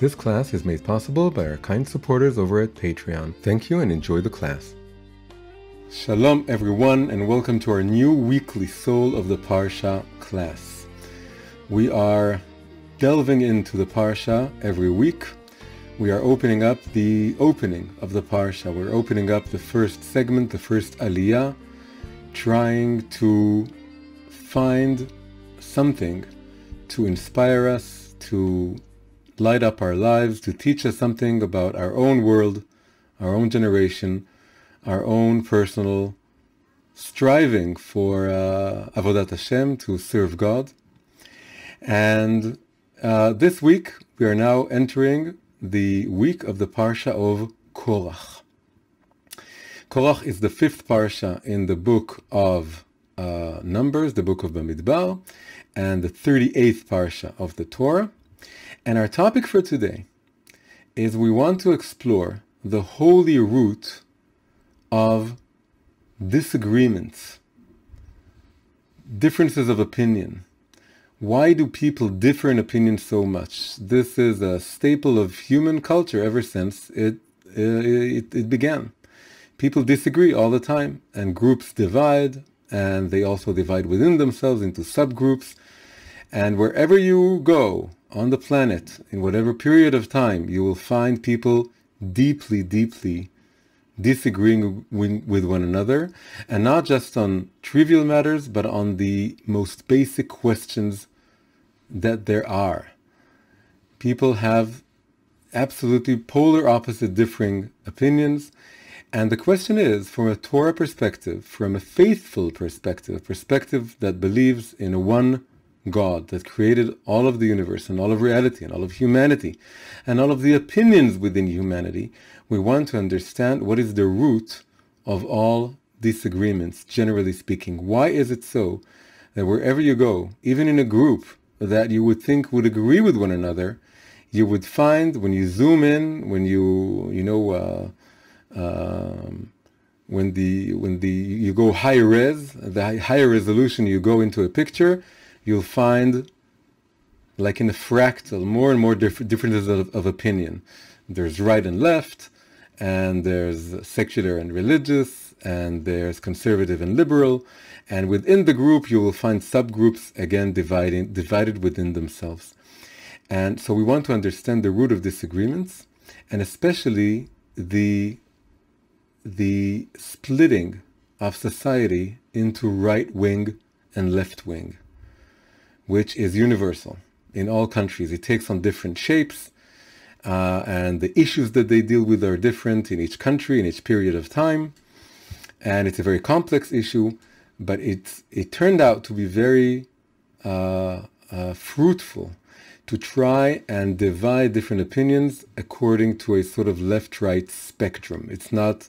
This class is made possible by our kind supporters over at Patreon. Thank you and enjoy the class. Shalom everyone, and welcome to our new weekly Soul of the Parsha class. We are delving into the Parsha every week. We are opening up the opening of the Parsha. We're opening up the first segment, the first Aliyah, trying to find something to inspire us, to light up our lives, to teach us something about our own world, our own generation, our own personal striving for Avodat Hashem, to serve God. And this week, we are now entering the week of the Parsha of Korach. Korach is the fifth Parsha in the book of Numbers, the book of Bamidbar, and the 38th Parsha of the Torah. And our topic for today is we want to explore the holy root of disagreements, differences of opinion. Why do people differ in opinion so much? This is a staple of human culture ever since it began. People disagree all the time, and groups divide, and they also divide within themselves into subgroups. And wherever you go on the planet, in whatever period of time, you will find people deeply, deeply disagreeing with one another, and not just on trivial matters, but on the most basic questions that there are. People have absolutely polar opposite differing opinions, and the question is, from a Torah perspective, from a faithful perspective, a perspective that believes in a one God that created all of the universe and all of reality and all of humanity and all of the opinions within humanity, we want to understand what is the root of all disagreements, generally speaking. Why is it so that wherever you go, even in a group that you would think would agree with one another, you would find when you zoom in, when you go high res, the higher resolution you go into a picture, you'll find, like in a fractal, more and more differences of opinion. There's right and left, and there's secular and religious, and there's conservative and liberal, and within the group you will find subgroups, again divided within themselves. And so we want to understand the root of disagreements, and especially the splitting of society into right wing and left wing, which is universal in all countries. It takes on different shapes, and the issues that they deal with are different in each country, in each period of time, and it's a very complex issue, but it turned out to be very fruitful to try and divide different opinions according to a sort of left-right spectrum. It's not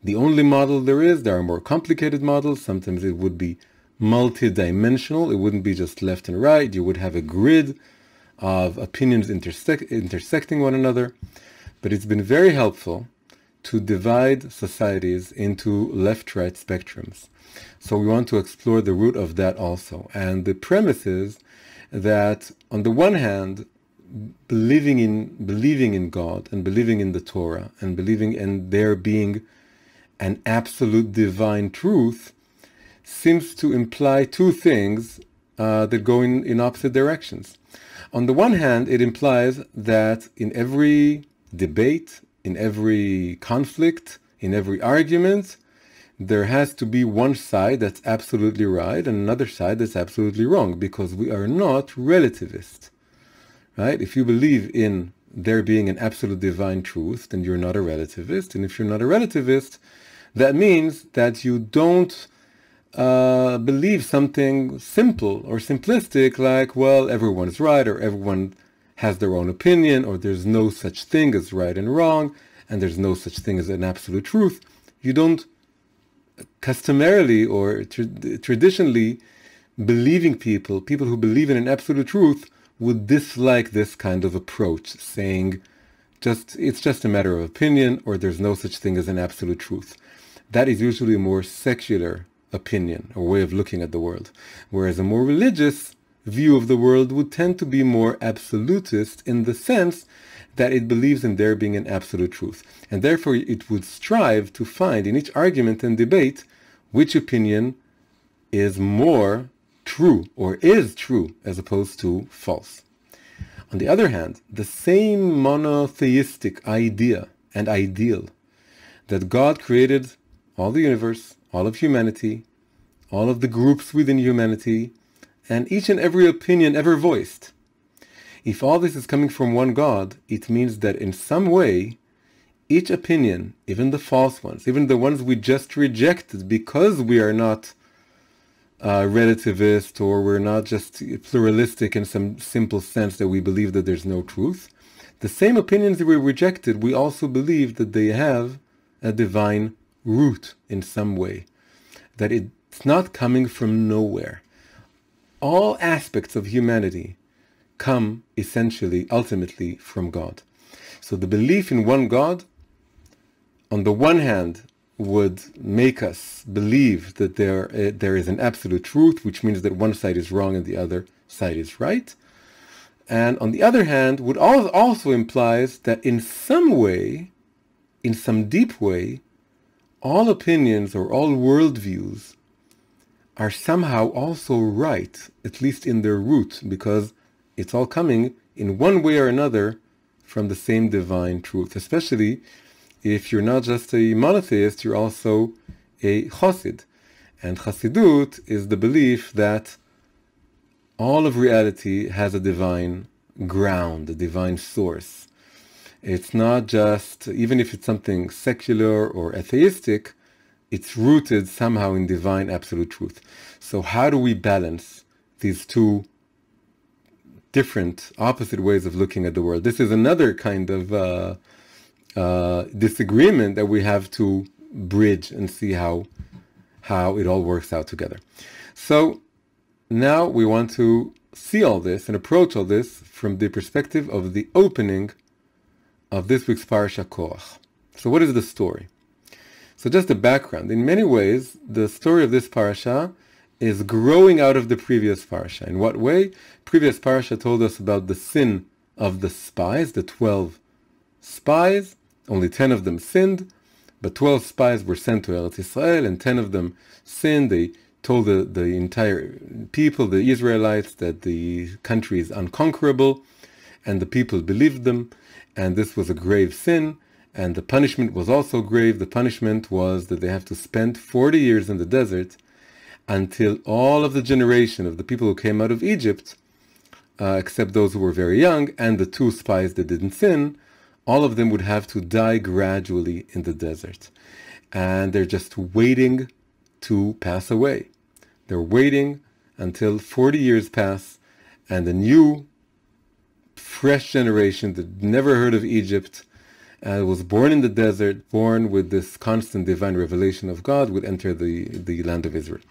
the only model there is. There are more complicated models. Sometimes it would be multi-dimensional. It wouldn't be just left and right. You would have a grid of opinions intersecting one another. But it's been very helpful to divide societies into left-right spectrums. So we want to explore the root of that also. And the premise is that, on the one hand, believing in God and believing in the Torah and believing in there being an absolute divine truth seems to imply two things that go in opposite directions. On the one hand, it implies that in every debate, in every conflict, in every argument, there has to be one side that's absolutely right and another side that's absolutely wrong, because we are not relativist, right? If you believe in there being an absolute divine truth, then you're not a relativist. And if you're not a relativist, that means that you don't believe something simple or simplistic like, well, everyone's right, or everyone has their own opinion, or there's no such thing as right and wrong, and there's no such thing as an absolute truth. You don't customarily or traditionally people who believe in an absolute truth would dislike this kind of approach, saying it's just a matter of opinion, or there's no such thing as an absolute truth. That is usually a more secular opinion or way of looking at the world, whereas a more religious view of the world would tend to be more absolutist, in the sense that it believes in there being an absolute truth. And therefore it would strive to find in each argument and debate which opinion is more true or is true as opposed to false. On the other hand, the same monotheistic idea and ideal that God created all the universe, all of humanity, all of the groups within humanity, and each and every opinion ever voiced. If all this is coming from one God, it means that in some way, each opinion, even the false ones, even the ones we just rejected because we are not relativist or we're not just pluralistic in some simple sense that we believe that there's no truth, the same opinions that we rejected, we also believe that they have a divine root in some way, that it's not coming from nowhere. All aspects of humanity come essentially, ultimately from God. So the belief in one God, on the one hand, would make us believe that there is an absolute truth, which means that one side is wrong and the other side is right. And on the other hand, would also implies that in some way, in some deep way, all opinions or all worldviews are somehow also right, at least in their root, because it's all coming in one way or another from the same divine truth, especially if you're not just a monotheist, you're also a Chassid. And Chassidut is the belief that all of reality has a divine ground, a divine source. It's not just, even if it's something secular or atheistic, it's rooted somehow in divine absolute truth. So how do we balance these two different, opposite ways of looking at the world? This is another kind of disagreement that we have to bridge and see how it all works out together. So now we want to see all this and approach all this from the perspective of the opening of this week's parasha Korach. So what is the story? So just the background. In many ways, the story of this parasha is growing out of the previous parasha. In what way? Previous parasha told us about the sin of the spies, the 12 spies. Only 10 of them sinned, but 12 spies were sent to Eretz Israel, and 10 of them sinned. They told the entire people, the Israelites, that the country is unconquerable, and the people believed them, and this was a grave sin, and the punishment was also grave. The punishment was that they have to spend 40 years in the desert until all of the generation of the people who came out of Egypt, except those who were very young, and the 2 spies that didn't sin, all of them would have to die gradually in the desert. And they're just waiting to pass away. They're waiting until 40 years pass and a new, fresh generation that never heard of Egypt, was born in the desert, born with this constant divine revelation of God, would enter the land of Israel.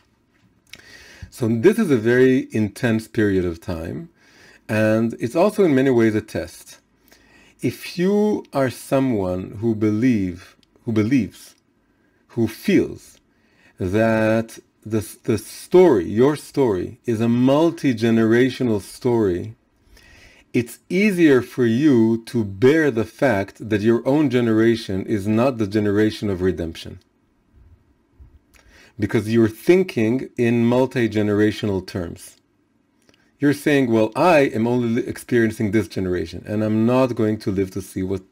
So this is a very intense period of time, and it's also in many ways a test. If you are someone who believes, who feels that the story, your story, is a multi-generational story, it's easier for you to bear the fact that your own generation is not the generation of redemption. Because you're thinking in multi-generational terms. You're saying, well, I am only experiencing this generation, and I'm not going to live to see what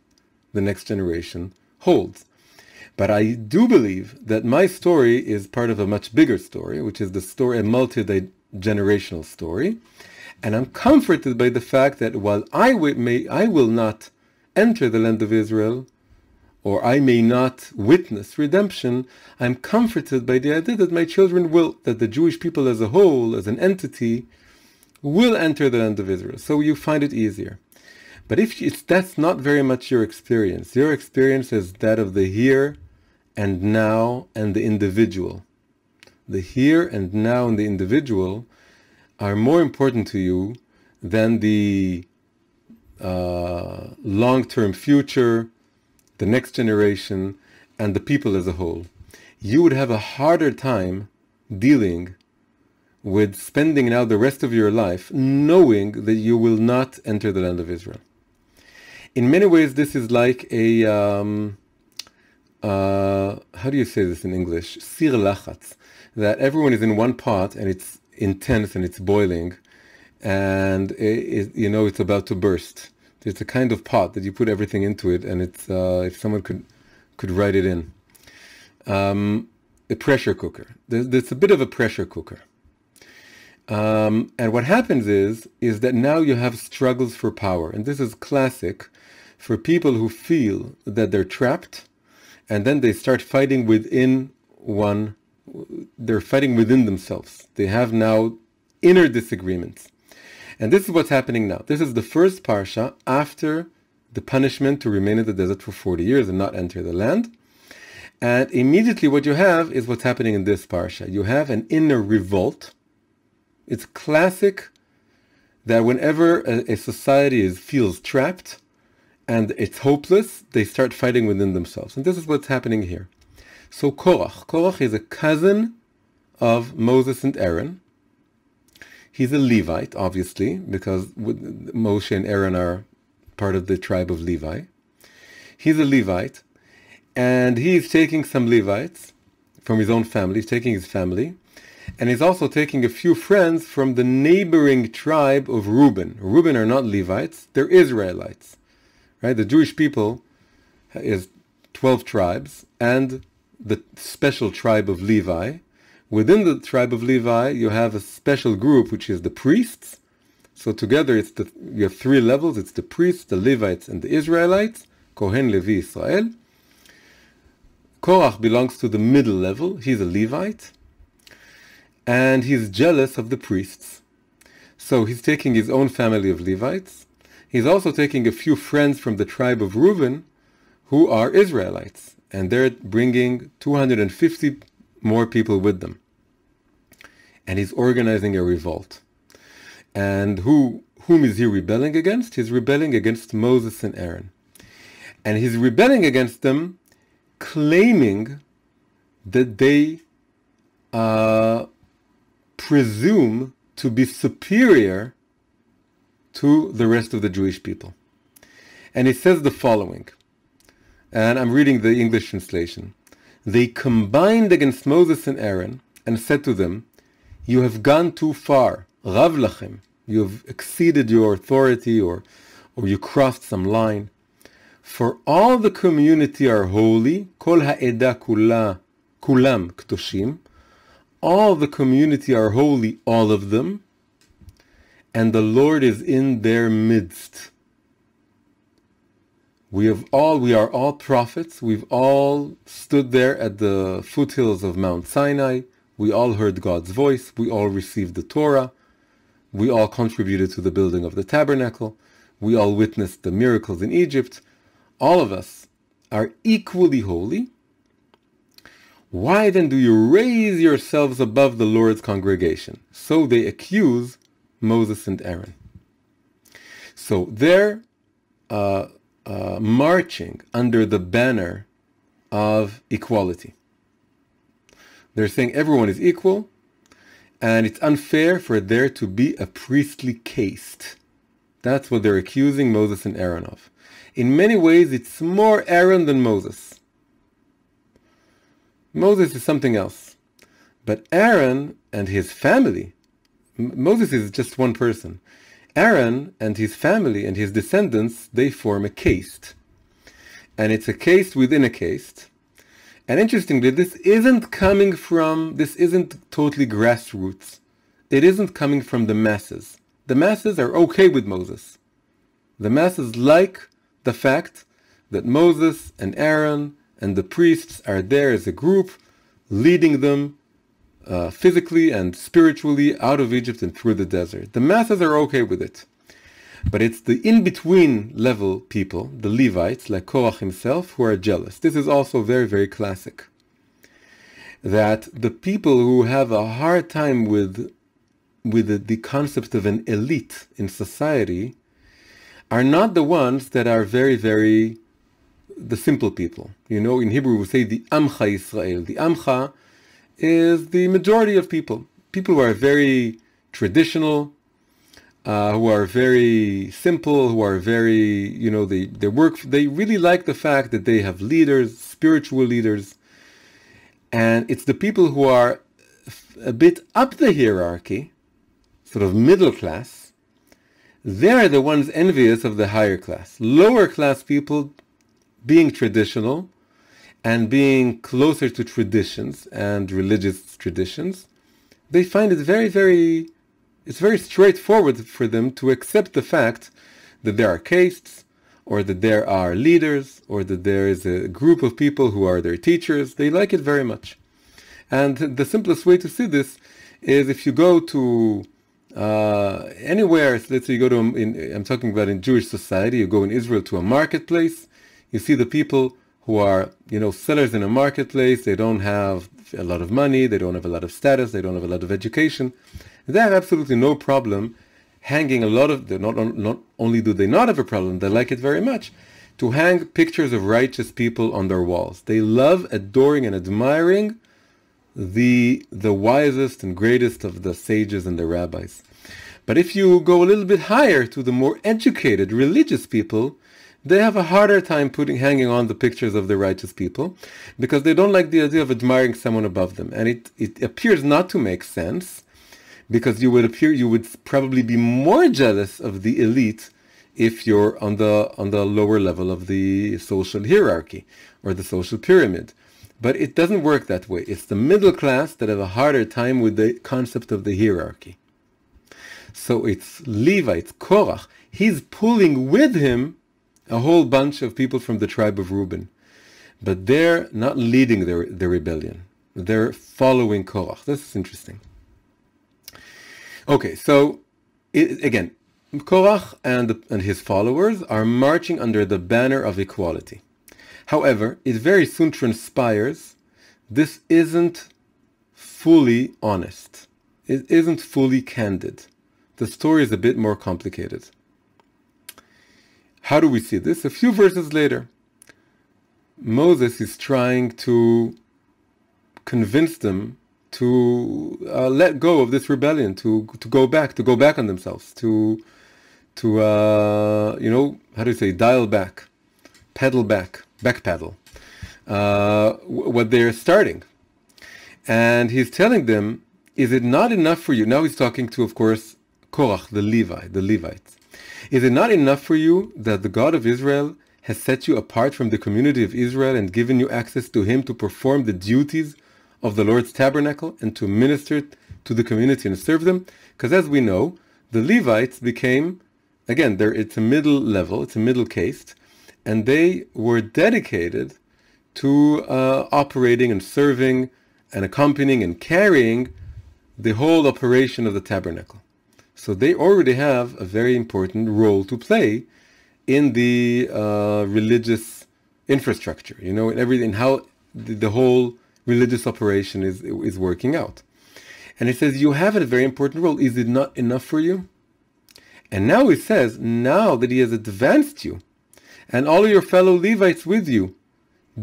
the next generation holds. But I do believe that my story is part of a much bigger story, which is the story, a multi-generational story. And I'm comforted by the fact that while I will not enter the land of Israel, or I may not witness redemption, I'm comforted by the idea that my children will, that the Jewish people as a whole, as an entity, will enter the land of Israel. So you find it easier. But if that's not very much your experience is that of the here and now and the individual. The here and now and the individual are more important to you than the long-term future, the next generation, and the people as a whole. You would have a harder time dealing with spending now the rest of your life knowing that you will not enter the land of Israel. In many ways, this is like a, how do you say this in English? Sir lachatz. That everyone is in one pot and it's intense and it's boiling, and it's about to burst. It's a kind of pot that you put everything into it, and it's if someone could write it in, a pressure cooker. There's a bit of a pressure cooker. And what happens is that now you have struggles for power, and this is classic for people who feel that they're trapped, and then they start fighting within one. They're fighting within themselves. They have now inner disagreements. And this is what's happening now. This is the first parsha after the punishment to remain in the desert for 40 years and not enter the land. And immediately what you have is what's happening in this parsha. You have an inner revolt. It's classic that whenever a society feels trapped and it's hopeless, they start fighting within themselves. And this is what's happening here. So Korach is a cousin of Moses and Aaron. He's a Levite, obviously, because Moshe and Aaron are part of the tribe of Levi. He's a Levite, and he's taking some Levites from his own family. He's taking his family, and he's also taking a few friends from the neighboring tribe of Reuben. Reuben are not Levites, they're Israelites. Right? The Jewish people is 12 tribes, and the special tribe of Levi. Within the tribe of Levi, you have a special group, which is the priests. So together, you have 3 levels. It's the priests, the Levites, and the Israelites. Kohen, Levi, Israel. Korach belongs to the middle level. He's a Levite. And he's jealous of the priests. So he's taking his own family of Levites. He's also taking a few friends from the tribe of Reuben, who are Israelites. And they're bringing 250 more people with them. And he's organizing a revolt. And whom is he rebelling against? He's rebelling against Moses and Aaron. And he's rebelling against them, claiming that they presume to be superior to the rest of the Jewish people. And he says the following, and I'm reading the English translation. They combined against Moses and Aaron and said to them, "You have gone too far. Rav lachem. You have exceeded your authority, or you crossed some line. For all the community are holy. Kol ha'eda kulam k'toshim. All the community are holy, all of them. And the Lord is in their midst. We are all prophets. We've all stood there at the foothills of Mount Sinai. We all heard God's voice. We all received the Torah. We all contributed to the building of the tabernacle. We all witnessed the miracles in Egypt. All of us are equally holy. Why then do you raise yourselves above the Lord's congregation?" So they accuse Moses and Aaron. So they're marching under the banner of equality. They're saying everyone is equal, and it's unfair for there to be a priestly caste. That's what they're accusing Moses and Aaron of. In many ways, it's more Aaron than Moses. Moses is something else. But Aaron and his family, Moses is just one person. Aaron and his family and his descendants, they form a caste. And it's a caste within a caste. And interestingly, this isn't totally grassroots. It isn't coming from the masses. The masses are okay with Moses. The masses like the fact that Moses and Aaron and the priests are there as a group, leading them physically and spiritually out of Egypt and through the desert. The masses are okay with it. But it's the in-between level people, the Levites, like Korach himself, who are jealous. This is also very, very classic. That the people who have a hard time with the concept of an elite in society are not the ones that are very, very, the simple people. You know, in Hebrew we say the Amcha Yisrael. The Amcha is the majority of people. People who are very traditional, who are very simple, who are very, they really like the fact that they have leaders, spiritual leaders. And it's the people who are a bit up the hierarchy, sort of middle class. They're the ones envious of the higher class. Lower class people being traditional and being closer to traditions and religious traditions, they find it it's very straightforward for them to accept the fact that there are castes, or that there are leaders, or that there is a group of people who are their teachers. They like it very much. And the simplest way to see this is if you go to anywhere, let's say you go to, I'm talking about in Jewish society, you go in Israel to a marketplace, you see the people who are, sellers in a marketplace. They don't have a lot of money, they don't have a lot of status, they don't have a lot of education. They have absolutely no problem hanging a lot of, not only do they not have a problem, they like it very much, to hang pictures of righteous people on their walls. They love adoring and admiring the wisest and greatest of the sages and the rabbis. But if you go a little bit higher to the more educated religious people, they have a harder time hanging on the pictures of the righteous people, because they don't like the idea of admiring someone above them. And it appears not to make sense, because you would probably be more jealous of the elite if you're on the lower level of the social hierarchy or the social pyramid. But it doesn't work that way. It's the middle class that have a harder time with the concept of the hierarchy. So it's Levi, it's Korach. He's pulling with him a whole bunch of people from the tribe of Reuben. But they're not leading the rebellion. They're following Korach. This is interesting. Okay, so again, Korach and his followers are marching under the banner of equality. However, it very soon transpires this isn't fully honest. It isn't fully candid. The story is a bit more complicated. How do we see this? A few verses later, Moses is trying to convince them to let go of this rebellion, to go back on themselves, to how do you say, dial back, pedal back, backpedal, what they're starting. And he's telling them, is it not enough for you? Now he's talking to, of course, Korach, the Levites. Is it not enough for you that the God of Israel has set you apart from the community of Israel and given you access to him to perform the duties of the Lord's tabernacle and to minister to the community and serve them? Because as we know, the Levites became, again, it's a middle level, it's a middle caste, and they were dedicated to operating and serving and accompanying and carrying the whole operation of the tabernacle. So they already have a very important role to play in the religious infrastructure, in everything, how the whole religious operation is working out. And it says, you have a very important role. Is it not enough for you? And now it says, now that he has advanced you, and all of your fellow Levites with you,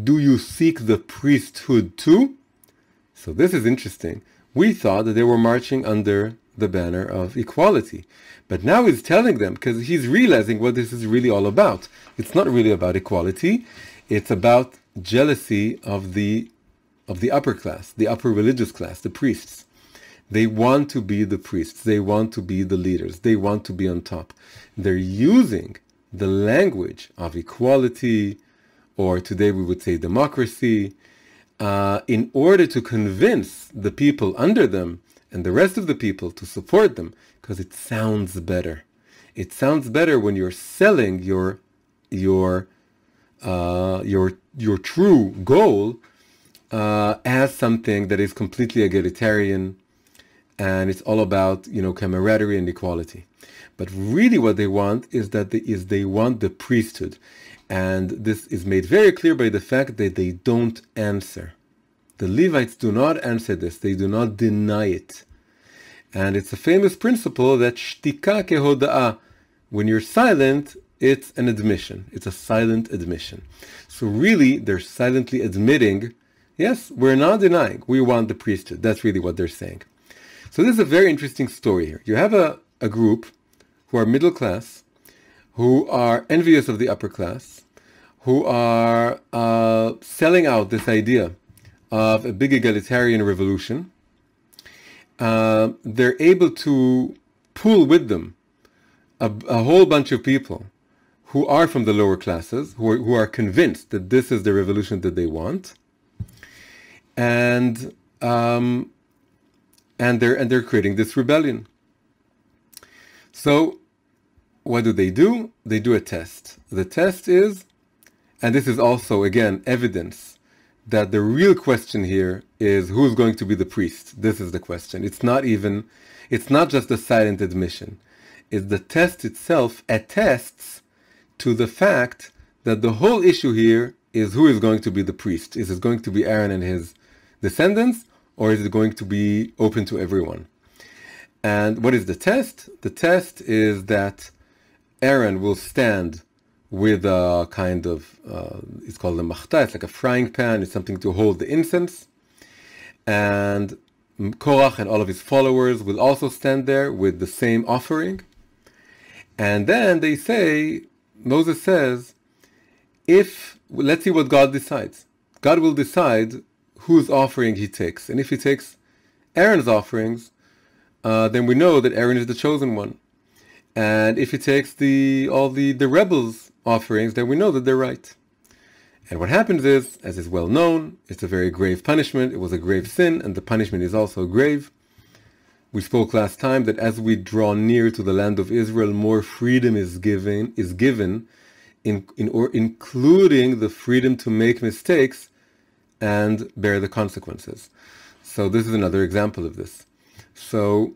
do you seek the priesthood too? So this is interesting. We thought that they were marching under the banner of equality. But now he's telling them, because he's realizing what this is really all about. It's not really about equality. It's about jealousy of the upper class, the upper religious class, the priests. They want to be the priests. They want to be the leaders. They want to be on top. They're using the language of equality, or today we would say democracy, in order to convince the people under them and the rest of the people to support them, because it sounds better. It sounds better when you're selling your true goal as something that is completely egalitarian, and it's all about camaraderie and equality. But really, what they want is they want the priesthood, and this is made very clear by the fact that they don't answer. The Levites do not answer this. They do not deny it. And it's a famous principle that shtika kehoda'ah. When you're silent, it's an admission. It's a silent admission. So really, they're silently admitting, yes, we're not denying. We want the priesthood. That's really what they're saying. So this is a very interesting story here. You have a group who are middle class, who are envious of the upper class, who are selling out this idea of a big egalitarian revolution. They're able to pull with them a whole bunch of people who are from the lower classes, who are convinced that this is the revolution that they want, and they're creating this rebellion. So what do? They do a test. The test is, and this is also again evidence that the real question here is who's going to be the priest. This is the question. It's not just a silent admission. It's the test itself attests to the fact that the whole issue here is who is going to be the priest. Is it going to be Aaron and his descendants, or is it going to be open to everyone? And what is the test? The test is that Aaron will stand with a kind of, it's called a machta, it's like a frying pan, it's something to hold the incense. And Korach and all of his followers will also stand there with the same offering. And then they say, Moses says, let's see what God decides. God will decide whose offering he takes. And if he takes Aaron's offerings, then we know that Aaron is the chosen one. And if he takes all the rebels' offerings, then we know that they're right. And what happens is, as is well known, it's a very grave punishment. It was a grave sin, and the punishment is also grave. We spoke last time that as we draw near to the land of Israel, more freedom is given, including the freedom to make mistakes and bear the consequences. So this is another example of this. So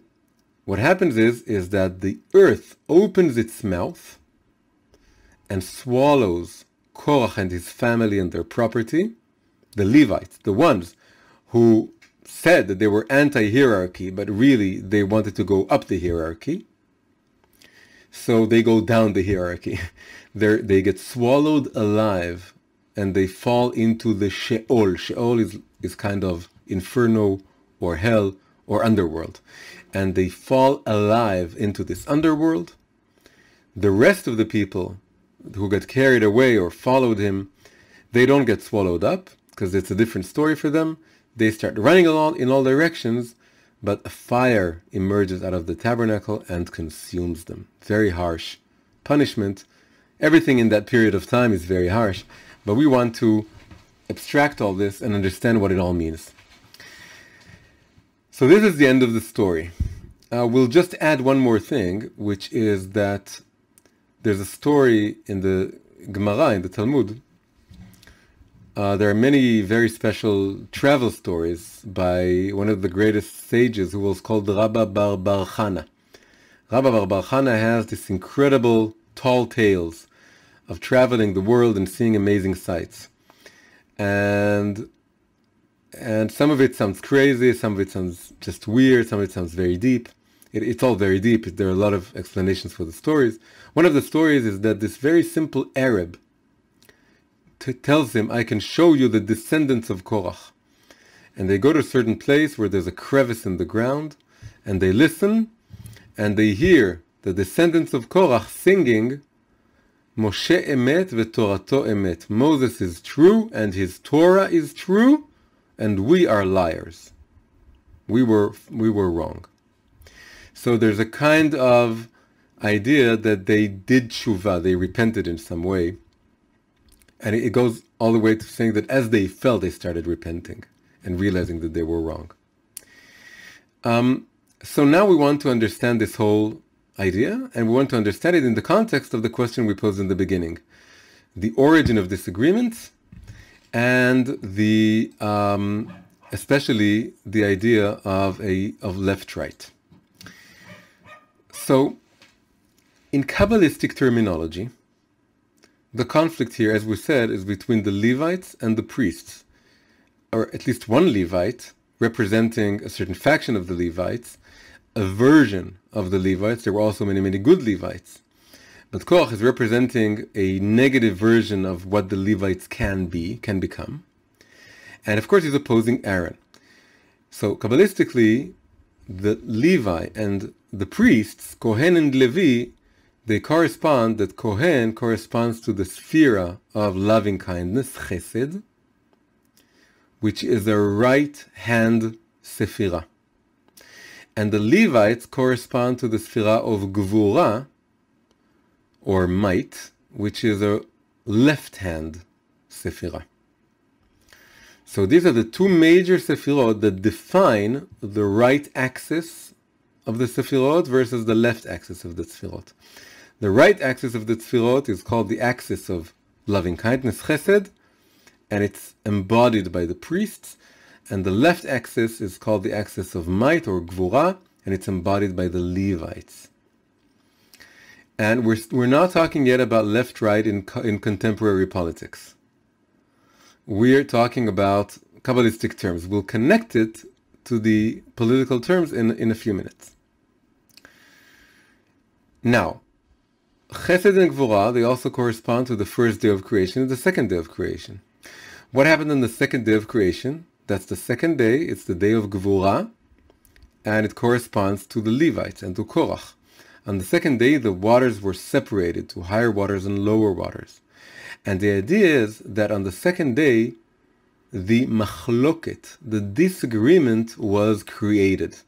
what happens is that the earth opens its mouth and swallows Korach and his family and their property, the Levites, the ones who said that they were anti-hierarchy, but really they wanted to go up the hierarchy. So they go down the hierarchy. They get swallowed alive and they fall into the Sheol. Sheol is kind of inferno or hell or underworld. And they fall alive into this underworld. The rest of the people who got carried away or followed him, they don't get swallowed up because it's a different story for them. They start running along in all directions, but a fire emerges out of the tabernacle and consumes them. Very harsh punishment. Everything in that period of time is very harsh, but we want to abstract all this and understand what it all means. So this is the end of the story. We'll just add one more thing, which is that there's a story in the Gemara, in the Talmud. There are many very special travel stories by one of the greatest sages who was called Rabba Bar Bar Chana. Rabba Bar Bar Chana has this incredible tall tales of traveling the world and seeing amazing sights. And some of it sounds crazy, some of it sounds just weird, some of it sounds very deep. It's all very deep. There are a lot of explanations for the stories. One of the stories is that this very simple Arab tells him, I can show you the descendants of Korach. And they go to a certain place where there's a crevice in the ground, and they listen, and they hear the descendants of Korach singing, Moshe emet v'torato emet. Moses is true, and his Torah is true, and we are liars. We were wrong. So there's a kind of idea that they did tshuva, they repented in some way. And it goes all the way to saying that as they fell, they started repenting and realizing that they were wrong. So now we want to understand this whole idea, and we want to understand it in the context of the question we posed in the beginning. The origin of disagreements and the especially the idea of left-right. So, in Kabbalistic terminology, the conflict here, as we said, is between the Levites and the priests, or at least one Levite representing a certain faction of the Levites, a version of the Levites. There were also many, many good Levites. But Korach is representing a negative version of what the Levites can become. And of course he's opposing Aaron. So Kabbalistically, the Levi and the priests, Kohen and Levi, they correspond, that Kohen corresponds to the sphera of loving kindness, chesed, which is a right-hand sephira. And the Levites correspond to the sphera of gvura, or might, which is a left-hand sephira. So these are the two major sephirot that define the right axis of the sephirot versus the left axis of the sephirot. The right axis of the sephirot is called the axis of loving kindness, chesed, and it's embodied by the priests. And the left axis is called the axis of might, or gvura, and it's embodied by the Levites. And we're not talking yet about left-right in contemporary politics. We're talking about Kabbalistic terms. We'll connect it to the political terms in a few minutes. Now, Chesed and Gvura, they also correspond to the first day of creation and the second day of creation. What happened on the second day of creation? That's the second day, it's the day of Gvura, and it corresponds to the Levites and to Korach. On the second day, the waters were separated to higher waters and lower waters. And the idea is that on the second day, the machloket, the disagreement, was created.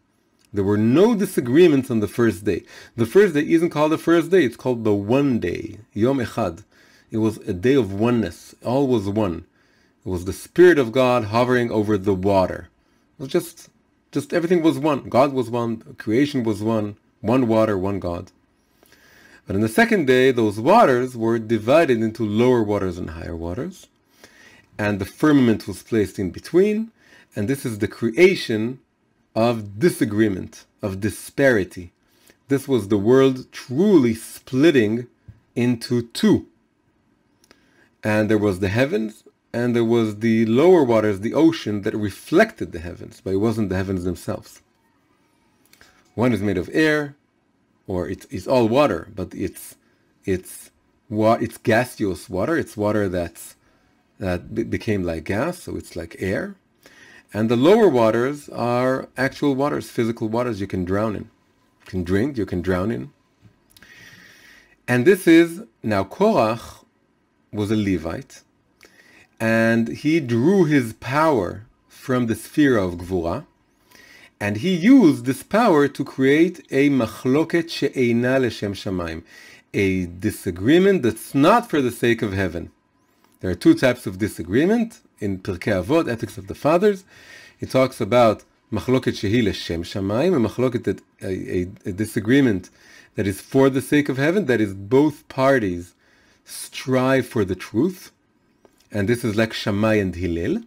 There were no disagreements on the first day. The first day isn't called the first day, it's called the one day, Yom Echad. It was a day of oneness. All was one. It was the Spirit of God hovering over the water. It was just everything was one. God was one, creation was one water, one God. But on the second day, those waters were divided into lower waters and higher waters. And the firmament was placed in between. And this is the creation of disagreement, of disparity. This was the world truly splitting into two. And there was the heavens, and there was the lower waters, the ocean, that reflected the heavens, but it wasn't the heavens themselves. One is made of air, or it's all water, but it's gaseous water. It's water that became like gas, so it's like air. And the lower waters are actual waters, physical waters you can drown in. You can drink, you can drown in. And this is, now Korach was a Levite, and he drew his power from the sphere of Gvura, and he used this power to create a machloket she'eina leshem shamayim, a disagreement that's not for the sake of heaven. There are two types of disagreement in Pirkei Avot, Ethics of the Fathers. It talks about machloket shehi leshem shamayim, a machloket that a disagreement that is for the sake of heaven, that is both parties strive for the truth, and this is like Shammai and Hillel.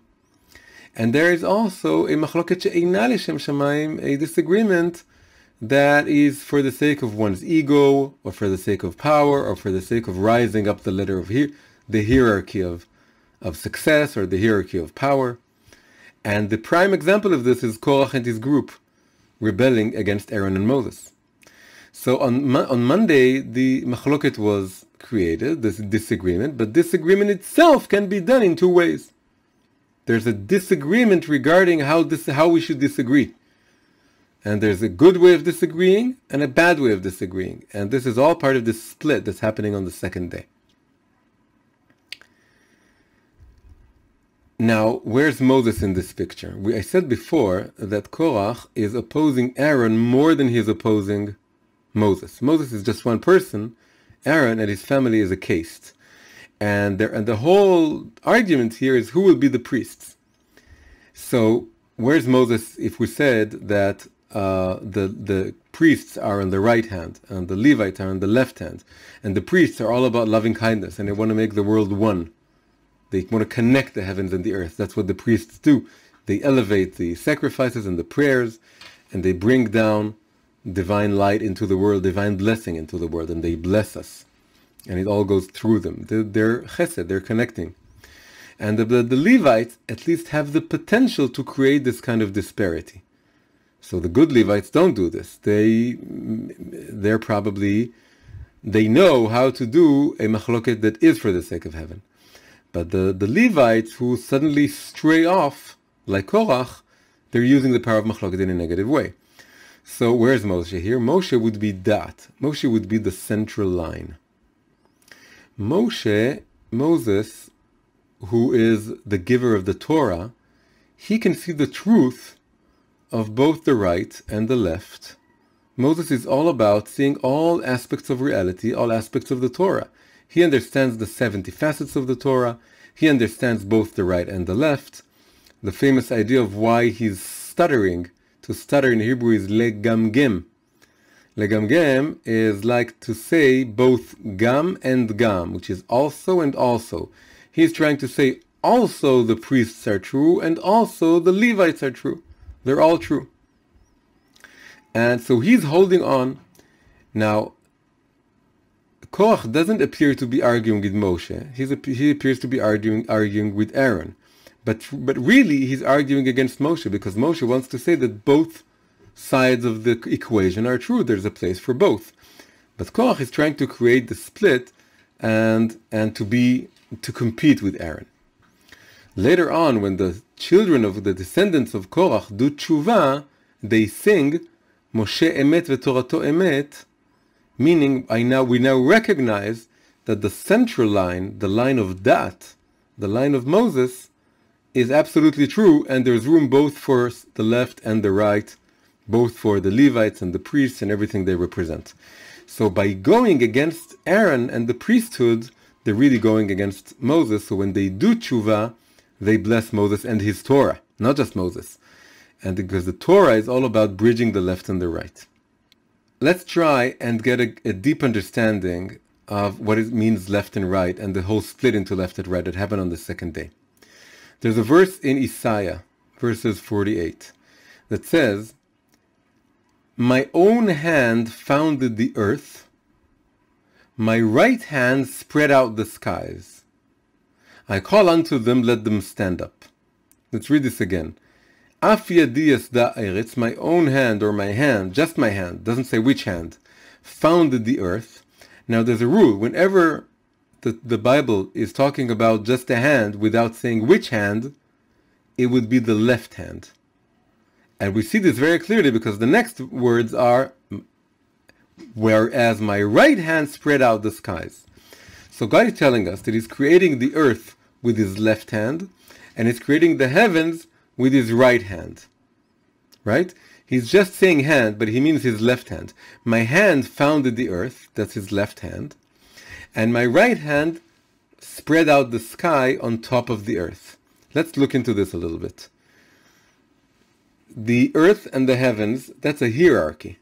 And there is also a machloket she'eina leshem shamayim, a disagreement that is for the sake of one's ego, or for the sake of power, or for the sake of rising up the ladder of the hierarchy of success, or the hierarchy of power. And the prime example of this is Korach and his group rebelling against Aaron and Moses. So on Monday, the machloket was created, this disagreement, but disagreement itself can be done in two ways. There's a disagreement regarding how we should disagree. And there's a good way of disagreeing and a bad way of disagreeing. And this is all part of this split that's happening on the second day. Now, where's Moses in this picture? I said before that Korach is opposing Aaron more than he is opposing Moses. Moses is just one person. Aaron and his family is a caste. And the whole argument here is who will be the priests. So, where's Moses if we said that the priests are on the right hand and the Levites are on the left hand, and the priests are all about loving kindness and they want to make the world one. They want to connect the heavens and the earth. That's what the priests do. They elevate the sacrifices and the prayers, and they bring down divine light into the world, divine blessing into the world, and they bless us. And it all goes through them. They're chesed, they're connecting. And the Levites at least have the potential to create this kind of disparity. So the good Levites don't do this. They know how to do a machloket that is for the sake of heaven. But the Levites who suddenly stray off, like Korach, they're using the power of machloket in a negative way. So where's Moshe here? Moshe would be dat. Moshe would be the central line. Moses, who is the giver of the Torah, he can see the truth of both the right and the left. Moses is all about seeing all aspects of reality, all aspects of the Torah. He understands the 70 facets of the Torah. He understands both the right and the left. The famous idea of why he's stuttering. To stutter in Hebrew is legamgem. Legamgem is like to say both gam and gam, which is also and also. He's trying to say also the priests are true and also the Levites are true. They're all true. And so he's holding on. Now, Korach doesn't appear to be arguing with Moshe. He appears to be arguing with Aaron. But really, he's arguing against Moshe, because Moshe wants to say that both sides of the equation are true. There's a place for both. But Korach is trying to create the split and to compete with Aaron. Later on, when the children of the descendants of Korach do tshuva, they sing Moshe emet v'torato emet, meaning we now recognize that the central line, the line of Dat, the line of Moses, is absolutely true, and there's room both for the left and the right, both for the Levites and the priests and everything they represent. So by going against Aaron and the priesthood, they're really going against Moses. So when they do tshuva, they bless Moses and his Torah, not just Moses. And because the Torah is all about bridging the left and the right. Let's try and get a deep understanding of what it means left and right, and the whole split into left and right that happened on the second day. There's a verse in Isaiah, verses 48, that says, "My own hand founded the earth, my right hand spread out the skies. I call unto them, let them stand up." Let's read this again. Af yadi yasda eretz, my own hand, or my hand, just my hand, doesn't say which hand, founded the earth. Now there's a rule, whenever the Bible is talking about just a hand without saying which hand, it would be the left hand. And we see this very clearly because the next words are, whereas my right hand spread out the skies. So God is telling us that he's creating the earth with his left hand, and he's creating the heavens with his right hand. Right? He's just saying hand, but he means his left hand. My hand founded the earth, that's his left hand, and my right hand spread out the sky on top of the earth. Let's look into this a little bit. The earth and the heavens, that's a hierarchy.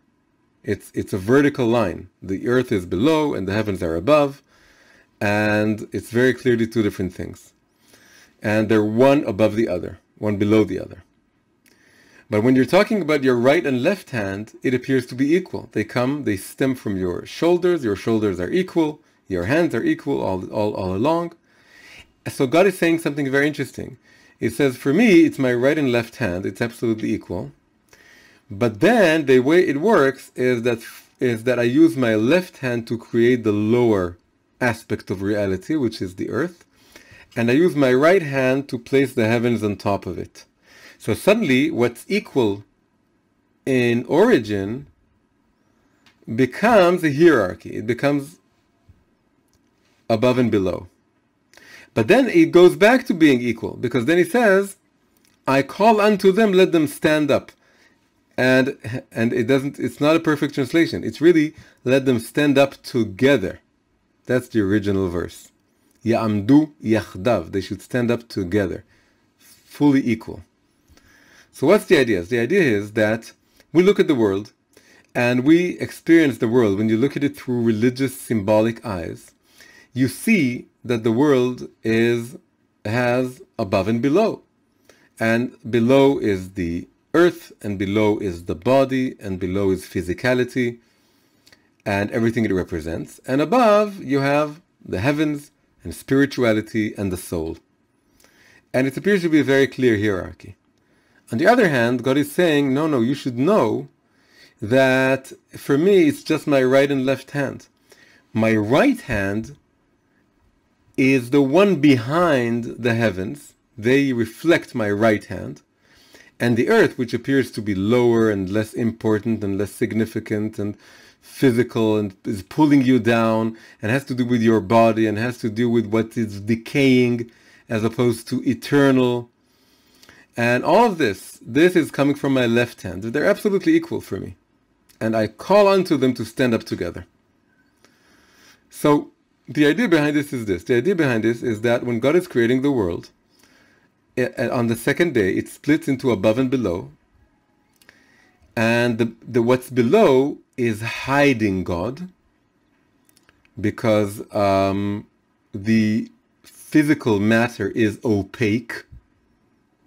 It's a vertical line. The earth is below and the heavens are above, and it's very clearly two different things. And they're one above the other, one below the other. But when you're talking about your right and left hand, it appears to be equal. They stem from your shoulders are equal, your hands are equal all along. So God is saying something very interesting. It says, for me, it's my right and left hand, it's absolutely equal. But then the way it works is that I use my left hand to create the lower aspect of reality, which is the earth, and I use my right hand to place the heavens on top of it. So suddenly, what's equal in origin becomes a hierarchy. It becomes above and below. But then it goes back to being equal, because then he says, I call unto them, let them stand up. And it's not a perfect translation. It's really, let them stand up together. That's the original verse. Ya'amdu yachdav. They should stand up together. Fully equal. So what's the idea? The idea is that we look at the world, and we experience the world. When you look at it through religious, symbolic eyes, you see that the world has above and below. And below is the earth, and below is the body, and below is physicality, and everything it represents. And above, you have the heavens, and spirituality, and the soul. And it appears to be a very clear hierarchy. On the other hand, God is saying, no, you should know that for me, it's just my right and left hand. My right hand is the one behind the heavens. They reflect my right hand. And the earth, which appears to be lower and less important and less significant and physical and is pulling you down and has to do with your body and has to do with what is decaying as opposed to eternal. And all of this is coming from my left hand. They're absolutely equal for me. And I call unto them to stand up together. So the idea behind this is this. The idea behind this is that when God is creating the world, on the second day, it splits into above and below. And the what's below is hiding God, because the physical matter is opaque.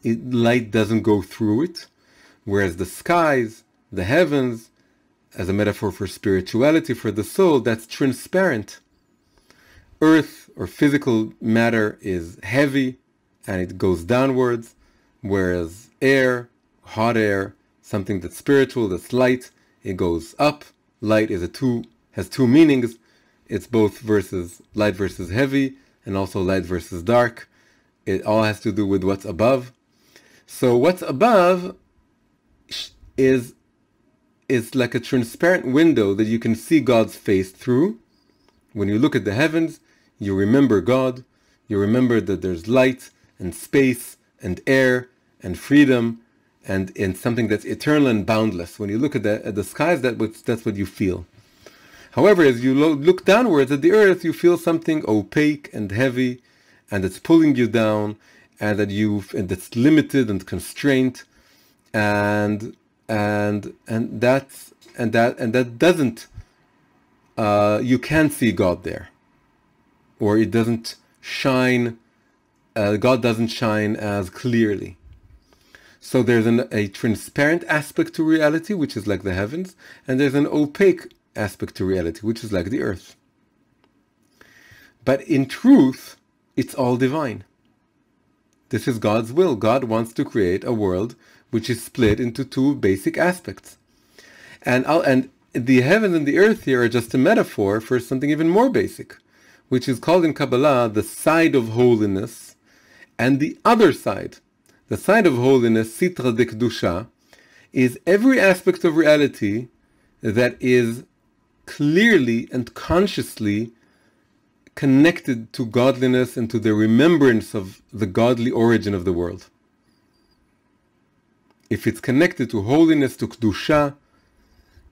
Light doesn't go through it. Whereas the skies, the heavens, as a metaphor for spirituality, for the soul, that's transparent. Earth or physical matter is heavy and it goes downwards, whereas air, hot air, something that's spiritual, that's light, it goes up. Light has two meanings. It's both light versus heavy, and also light versus dark. It all has to do with what's above. So what's above is like a transparent window that you can see God's face through. When you look at the heavens, you remember God. You remember that there's light and space and air and freedom and something that's eternal and boundless. When you look at the skies, that's what you feel. However, as you look downwards at the earth, you feel something opaque and heavy, and it's pulling you down, and that's limited and constrained, and that doesn't. You can't see God there, or it doesn't shine. God doesn't shine as clearly. So there's a transparent aspect to reality, which is like the heavens, and there's an opaque aspect to reality, which is like the earth. But in truth, it's all divine. This is God's will. God wants to create a world which is split into two basic aspects. And the heavens and the earth here are just a metaphor for something even more basic, which is called in Kabbalah the side of holiness, and the other side. The side of holiness, Sitra de Kedusha, is every aspect of reality that is clearly and consciously connected to godliness and to the remembrance of the godly origin of the world. If it's connected to holiness, to Kedusha,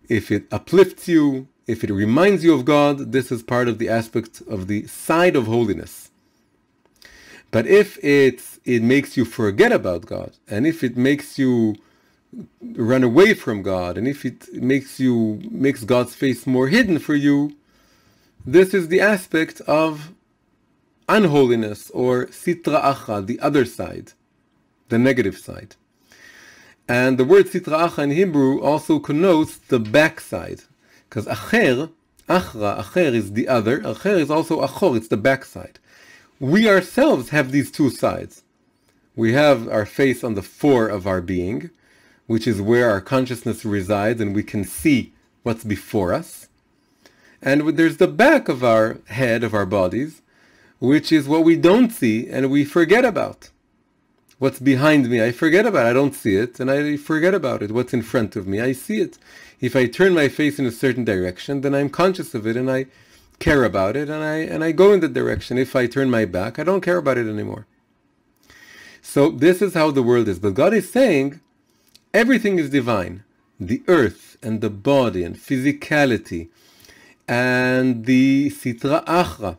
if it uplifts you, if it reminds you of God, this is part of the aspect of the side of holiness. But if it makes you forget about God, and if it makes you run away from God, and if it makes God's face more hidden for you, this is the aspect of unholiness, or sitra acha, the other side, the negative side. And the word sitra acha in Hebrew also connotes the backside, because acher is the other, acher is also achor, it's the backside. We ourselves have these two sides. We have our face on the fore of our being, which is where our consciousness resides, and we can see what's before us. And there's the back of our head, of our bodies, which is what we don't see and we forget about. What's behind me, I forget about it. I don't see it, and I forget about it. What's in front of me, I see it. If I turn my face in a certain direction, then I'm conscious of it, and I care about it, and I go in that direction. If I turn my back, I don't care about it anymore. So this is how the world is. But God is saying, everything is divine. The earth, and the body, and physicality, and the sitra achra.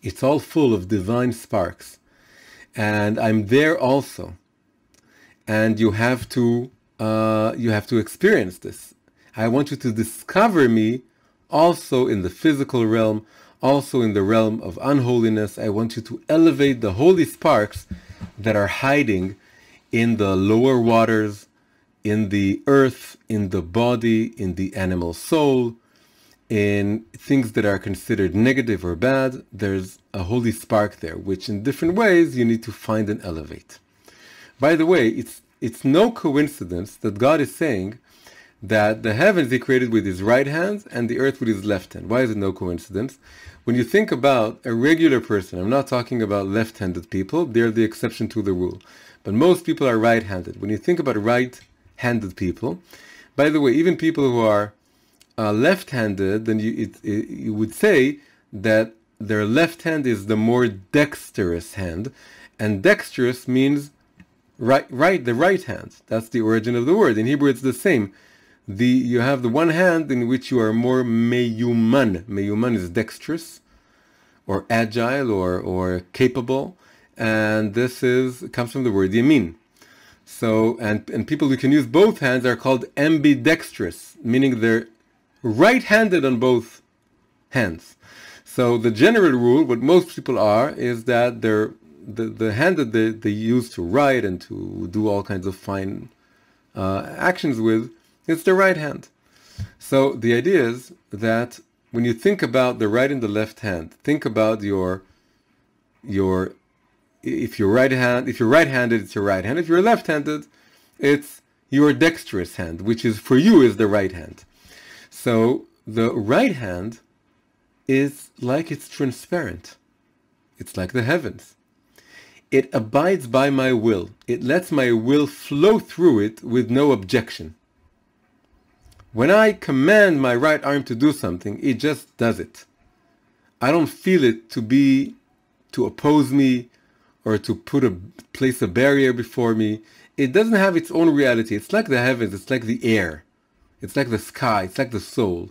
It's all full of divine sparks. And I'm there also. And you have to experience this. I want you to discover me also in the physical realm, also in the realm of unholiness. I want you to elevate the holy sparks that are hiding in the lower waters, in the earth, in the body, in the animal soul, in things that are considered negative or bad. There's a holy spark there, which in different ways you need to find and elevate. By the way, it's no coincidence that God is saying that the heavens he created with his right hand and the earth with his left hand. Why is it no coincidence? When you think about a regular person, I'm not talking about left-handed people, they're the exception to the rule. but most people are right-handed. When you think about right-handed people, by the way, even people who are left-handed, then you would say that their left hand is the more dexterous hand, and dexterous means the right hand. That's the origin of the word. In Hebrew, it's the same. You have the one hand in which you are more meyuman. Meyuman is dexterous, or agile, or capable, and this comes from the word yamin. So, and people who can use both hands are called ambidextrous, meaning they're right-handed on both hands. So the general rule, what most people are, is that the hand that they use to write and to do all kinds of fine actions with, it's the right hand. So the idea is that when you think about the right and the left hand, think about if you're right-handed, it's your right hand. If you're left-handed, it's your dexterous hand, which is for you is the right hand. So the right hand is like it's transparent. It's like the heavens. It abides by my will. It lets my will flow through it with no objection. When I command my right arm to do something, it just does it. I don't feel it to oppose me or to place a barrier before me. It doesn't have its own reality. It's like the heavens. It's like the air. It's like the sky. It's like the soul.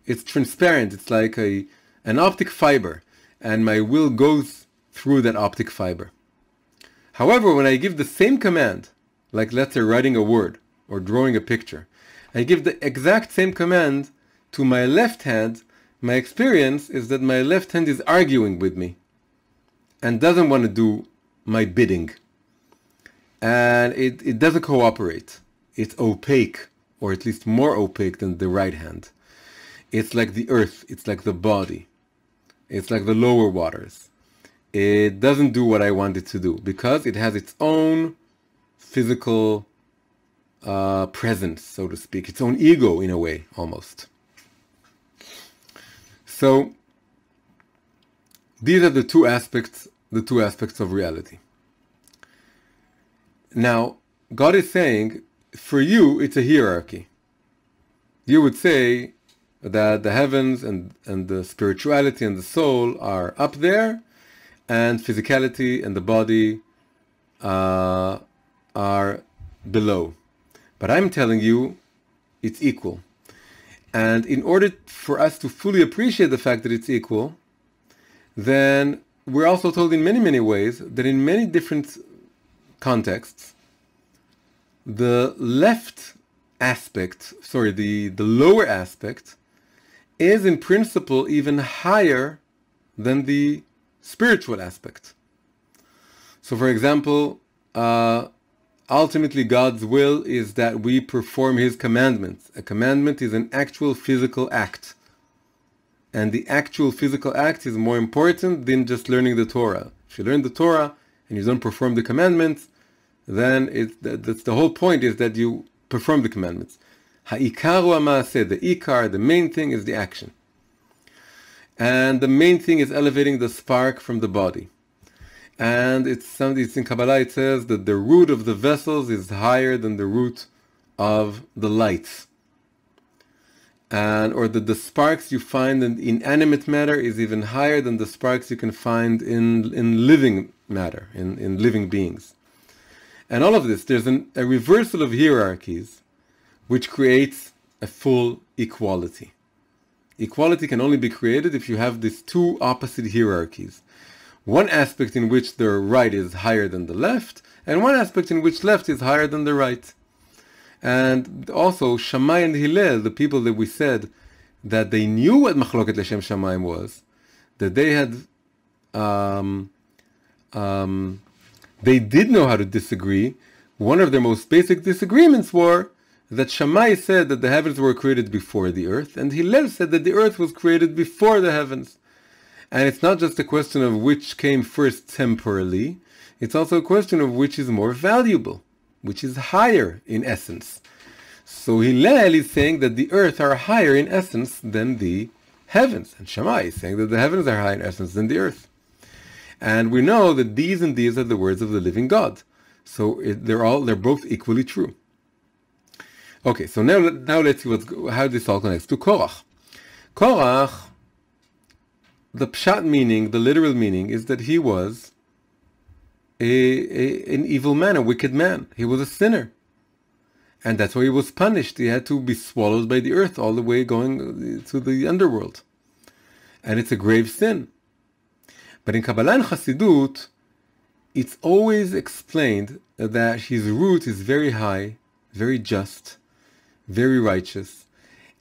It's transparent. It's like an optic fiber, and my will goes through that optic fiber. However, when I give the same command, like let's say writing a word or drawing a picture, I give the exact same command to my left hand, my experience is that my left hand is arguing with me and doesn't want to do my bidding. And it doesn't cooperate. It's opaque, or at least more opaque than the right hand. It's like the earth. It's like the body. It's like the lower waters. It doesn't do what I want it to do because it has its own physical presence, so to speak, its own ego in a way, almost. So these are the two aspects of reality. Now, God is saying, for you, it's a hierarchy. You would say that the heavens and the spirituality and the soul are up there, and physicality and the body are below. But I'm telling you, it's equal. And in order for us to fully appreciate the fact that it's equal, then we're also told in many, many ways that in many different contexts, the lower aspect is in principle even higher than the spiritual aspect. So for example, ultimately God's will is that we perform His commandments. A commandment is an actual physical act. And the actual physical act is more important than just learning the Torah. If you learn the Torah and you don't perform the commandments, then that's the whole point, is that you perform the commandments. Ha'ikaru ha'maaseh, the ikar, the main thing is the action. And the main thing is elevating the spark from the body. And it's in Kabbalah, it says that the root of the vessels is higher than the root of the lights. Or that the sparks you find in inanimate matter is even higher than the sparks you can find in living matter, in living beings. And all of this, there's a reversal of hierarchies, which creates a full equality. Equality can only be created if you have these two opposite hierarchies. One aspect in which the right is higher than the left, and one aspect in which left is higher than the right. And also, Shammai and Hillel, the people that we said that they knew what Machloket Leshem Shamayim was, that they had, they did know how to disagree. One of their most basic disagreements were that Shammai said that the heavens were created before the earth, and Hillel said that the earth was created before the heavens. And it's not just a question of which came first temporally, it's also a question of which is more valuable, which is higher in essence. So Hillel is saying that the earth are higher in essence than the heavens, and Shammai is saying that the heavens are higher in essence than the earth. And we know that these and these are the words of the living God. So they're both equally true. Okay, so now let's see how this all connects to Korach. Korach, the pshat meaning, the literal meaning, is that he was an evil man, a wicked man. He was a sinner. And that's why he was punished. He had to be swallowed by the earth all the way going to the underworld. And it's a grave sin. But in Kabbalah and Chassidut, it's always explained that his root is very high, very just, very righteous.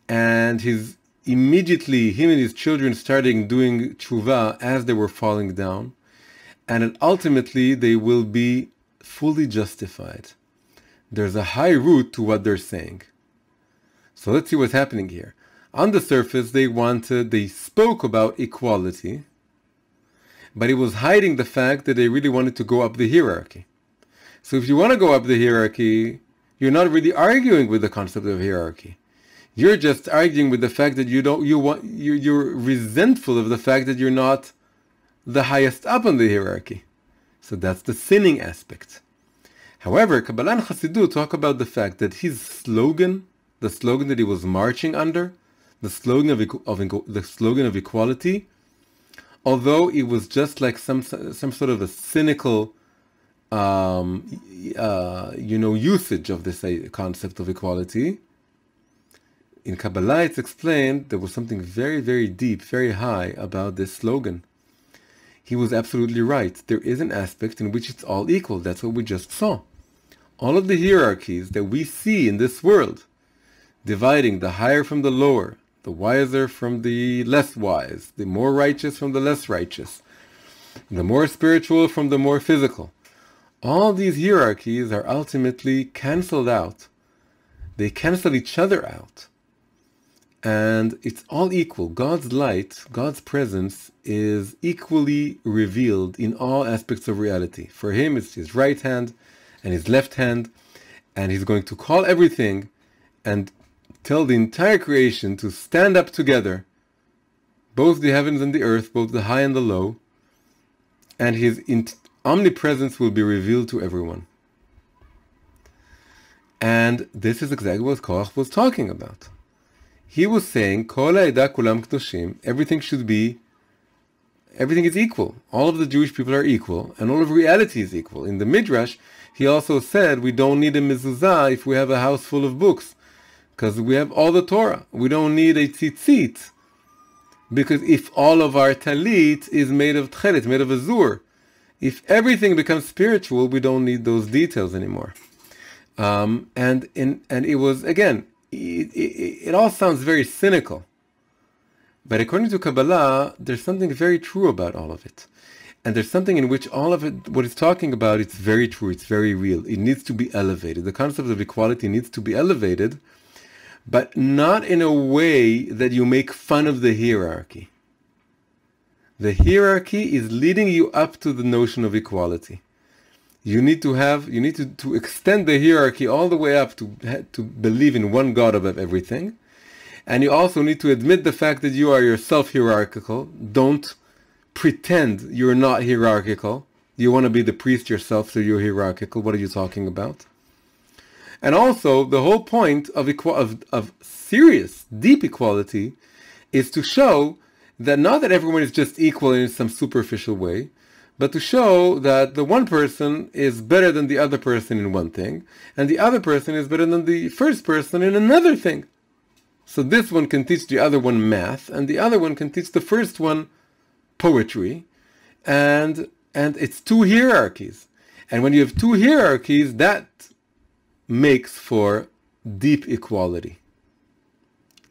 And him and his children starting doing tshuva as they were falling down. And ultimately they will be fully justified. There's a high root to what they're saying. So let's see what's happening here. On the surface, they spoke about equality, but it was hiding the fact that they really wanted to go up the hierarchy. So if you want to go up the hierarchy, you're not really arguing with the concept of hierarchy. You're just arguing with the fact that you're resentful of the fact that you're not the highest up on the hierarchy. So that's the sinning aspect. However, Kabbalah and Chassidut talk about the fact that his slogan, the slogan that he was marching under, the slogan of equality, although it was just like some sort of a cynical, usage of this concept of equality, in Kabbalah it's explained there was something very, very deep, very high about this slogan. He was absolutely right. There is an aspect in which it's all equal. That's what we just saw. All of the hierarchies that we see in this world, dividing the higher from the lower, the wiser from the less wise, the more righteous from the less righteous, the more spiritual from the more physical. All these hierarchies are ultimately cancelled out. They cancel each other out. And it's all equal. God's light, God's presence is equally revealed in all aspects of reality. For him, it's his right hand and his left hand, and he's going to call everything and tell the entire creation to stand up together, both the heavens and the earth, both the high and the low, and his omnipresence will be revealed to everyone. And this is exactly what Korach was talking about. He was saying, Kol ha'eda kulam kedoshim, everything is equal. All of the Jewish people are equal, and all of reality is equal. In the Midrash, he also said, we don't need a mezuzah if we have a house full of books, because we have all the Torah. We don't need a tzitzit, because if all of our talit is made of tchelet, made of azur, if everything becomes spiritual, we don't need those details anymore. And it was, again, it all sounds very cynical. But according to Kabbalah, there's something very true about all of it. And there's something in which all of it, what it's talking about, it's very true, it's very real. It needs to be elevated. The concept of equality needs to be elevated, but not in a way that you make fun of the hierarchy. The hierarchy is leading you up to the notion of equality. You need to extend the hierarchy all the way up to believe in one God above everything. And you also need to admit the fact that you are yourself hierarchical. Don't pretend you're not hierarchical. You want to be the priest yourself, so you're hierarchical. What are you talking about? And also, the whole point of serious, deep equality is to show that not that everyone is just equal in some superficial way, but to show that the one person is better than the other person in one thing, and the other person is better than the first person in another thing. So this one can teach the other one math, and the other one can teach the first one poetry, and it's two hierarchies. And when you have two hierarchies, that makes for deep equality.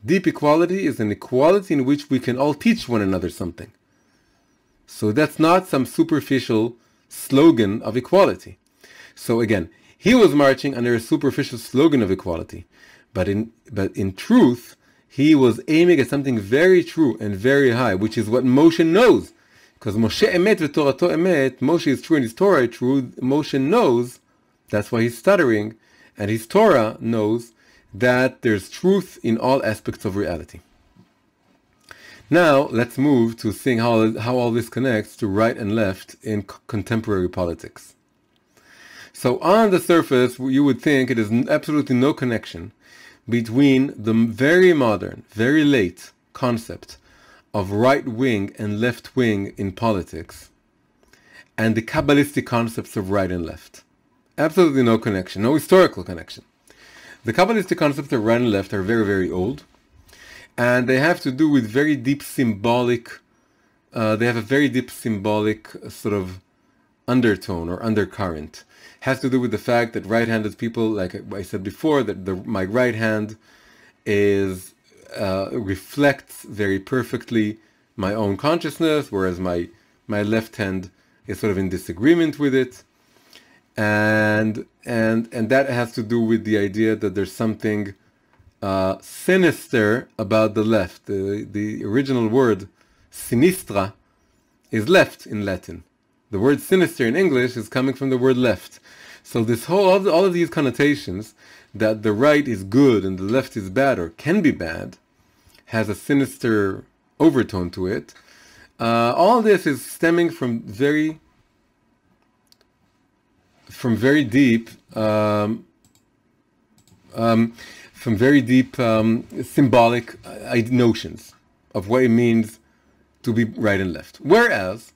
Deep equality is an equality in which we can all teach one another something. So that's not some superficial slogan of equality. So again, he was marching under a superficial slogan of equality. But in truth, he was aiming at something very true and very high, which is what Moshe knows. Because Moshe emet v'torato emet, Moshe is true and his Torah is true. Moshe knows, that's why he's stuttering, and his Torah knows that there's truth in all aspects of reality. Now, let's move to seeing how all this connects to right and left in contemporary politics. So on the surface, you would think it is absolutely no connection between the very modern, very late concept of right wing and left wing in politics and the Kabbalistic concepts of right and left. Absolutely no connection, no historical connection. The Kabbalistic concepts of right and left are very, very old, and they have to do with very deep symbolic, they have a very deep symbolic sort of undertone or undercurrent. It has to do with the fact that right-handed people, like I said before, that my right hand is reflects very perfectly my own consciousness, whereas my left hand is sort of in disagreement with it. And that has to do with the idea that there's something sinister about the left. The original word sinistra is left in Latin. The word sinister in English is coming from the word left. So this whole all of these connotations that the right is good and the left is bad or can be bad has a sinister overtone to it. All this is stemming from very deep symbolic notions of what it means to be right and left. Whereas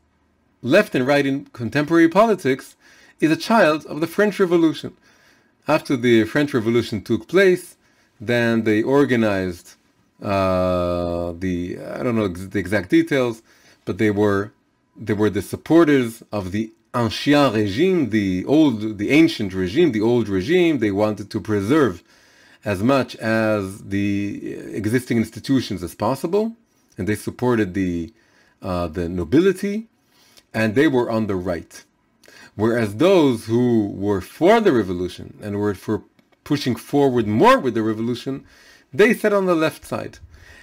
left and right in contemporary politics is a child of the French Revolution. After the French Revolution took place, then they organized I don't know the exact details, but they were the supporters of the ancien regime, the ancient regime, the old regime. They wanted to preserve as much as the existing institutions as possible, and they supported the nobility, and they were on the right. Whereas those who were for the revolution and were for pushing forward more with the revolution, they sat on the left side.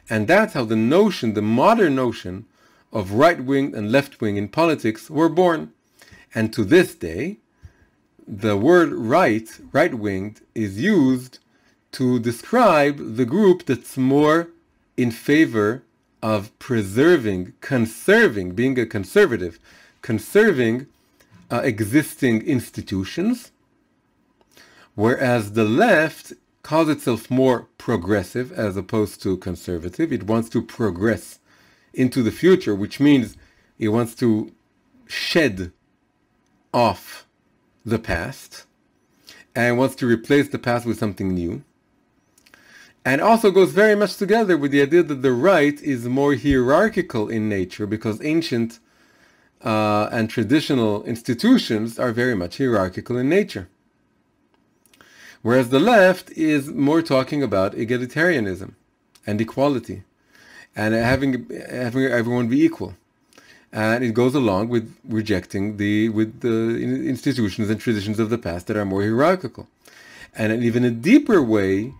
And that's how the modern notion of right wing and left wing in politics were born. And to this day, the word right-winged, is used to describe the group that's more in favor of conserving, being a conservative, conserving existing institutions, whereas the left calls itself more progressive as opposed to conservative. It wants to progress into the future, which means it wants to shed off the past and wants to replace the past with something new. And also goes very much together with the idea that the right is more hierarchical in nature, because ancient and traditional institutions are very much hierarchical in nature. Whereas the left is more talking about egalitarianism and equality and having everyone be equal. And it goes along with rejecting the institutions and traditions of the past that are more hierarchical. And in even a deeper way,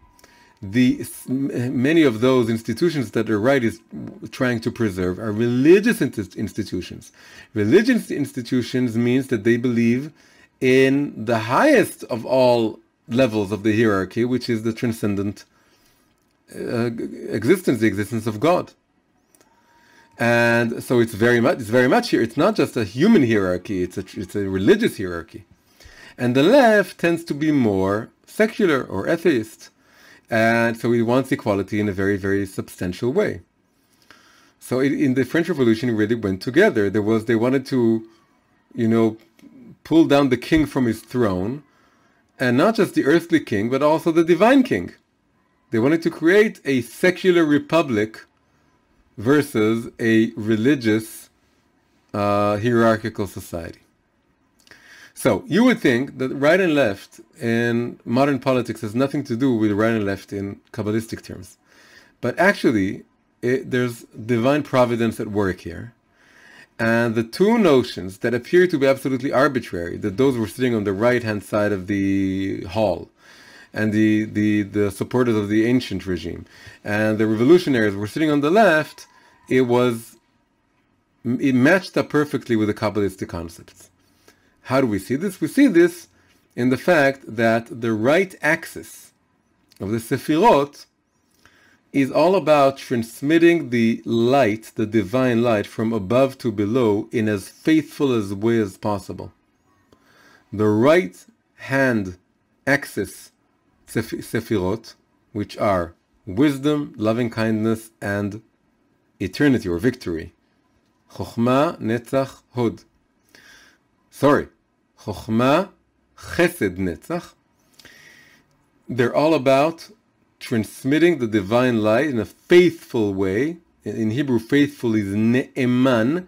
many of those institutions that the right is trying to preserve are religious institutions. Religious institutions means that they believe in the highest of all levels of the hierarchy, which is the transcendent existence, the existence of God. And so it's very much here. It's not just a human hierarchy; it's a religious hierarchy. And the left tends to be more secular or atheist, and so it wants equality in a very, very substantial way. So in the French Revolution, it really went together. They wanted to, pull down the king from his throne, and not just the earthly king, but also the divine king. They wanted to create a secular republic versus a religious hierarchical society. So you would think that right and left in modern politics has nothing to do with right and left in Kabbalistic terms. But actually, there's divine providence at work here. And the two notions that appear to be absolutely arbitrary, that those were sitting on the right-hand side of the hall, and the supporters of the ancient regime, and the revolutionaries were sitting on the left, it matched up perfectly with the Kabbalistic concepts. How do we see this? We see this in the fact that the right axis of the Sefirot is all about transmitting the light, the divine light, from above to below in as faithful a way as possible. The right hand axis Sefirot, which are wisdom, loving kindness, and eternity or victory. Chokhmah, Netzach, Hod. Chokhmah, Chesed, Netzach. They're all about transmitting the divine light in a faithful way. In Hebrew, faithful is ne'eman.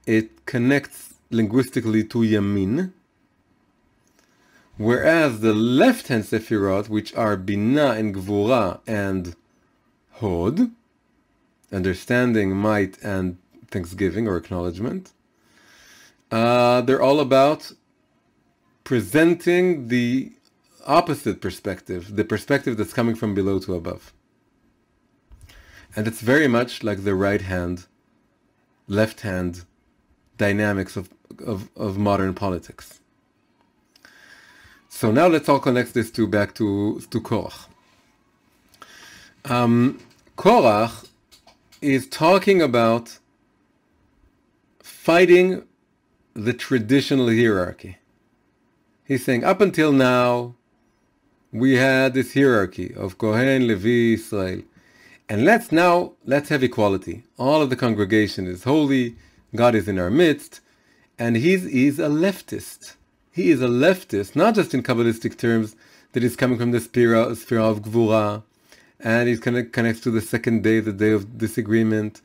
It connects linguistically to yamin. Whereas the left-hand Sefirot, which are Binah and Gvura and Hod, understanding, might, and thanksgiving or acknowledgement, they're all about presenting the opposite perspective, the perspective that's coming from below to above. And it's very much like the right-hand, left-hand dynamics of modern politics. So now let's all connect this back to Korach. Korach is talking about fighting the traditional hierarchy. He's saying, up until now, we had this hierarchy of Kohen, Levi, Israel. And let's have equality. All of the congregation is holy, God is in our midst, and he's a leftist. He is a leftist, not just in Kabbalistic terms, that is coming from the sphere of Gvura, and he's connects to the second day, the day of disagreement,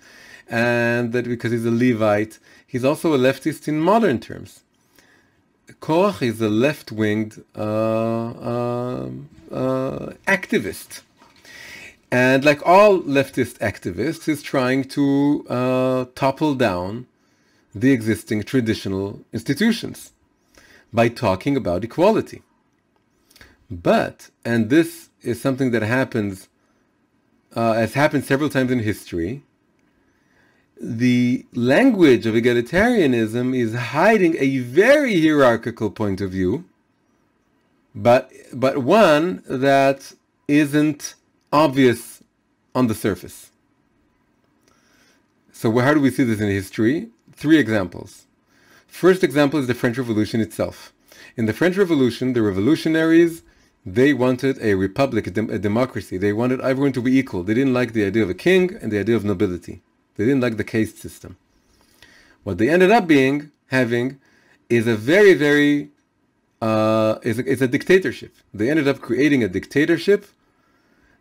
and that because he's a Levite, he's also a leftist in modern terms. Korach is a left-winged activist. And like all leftist activists, he's trying to topple down the existing traditional institutions by talking about equality. But, and this is something that happens, has happened several times in history, the language of egalitarianism is hiding a very hierarchical point of view, but one that isn't obvious on the surface. So how do we see this in history? 3 examples. First example is the French Revolution itself. In the French Revolution, the revolutionaries, they wanted a republic, a democracy. They wanted everyone to be equal. They didn't like the idea of a king and the idea of nobility. They didn't like the caste system. What they ended up having is a very, very, is a dictatorship. They ended up creating a dictatorship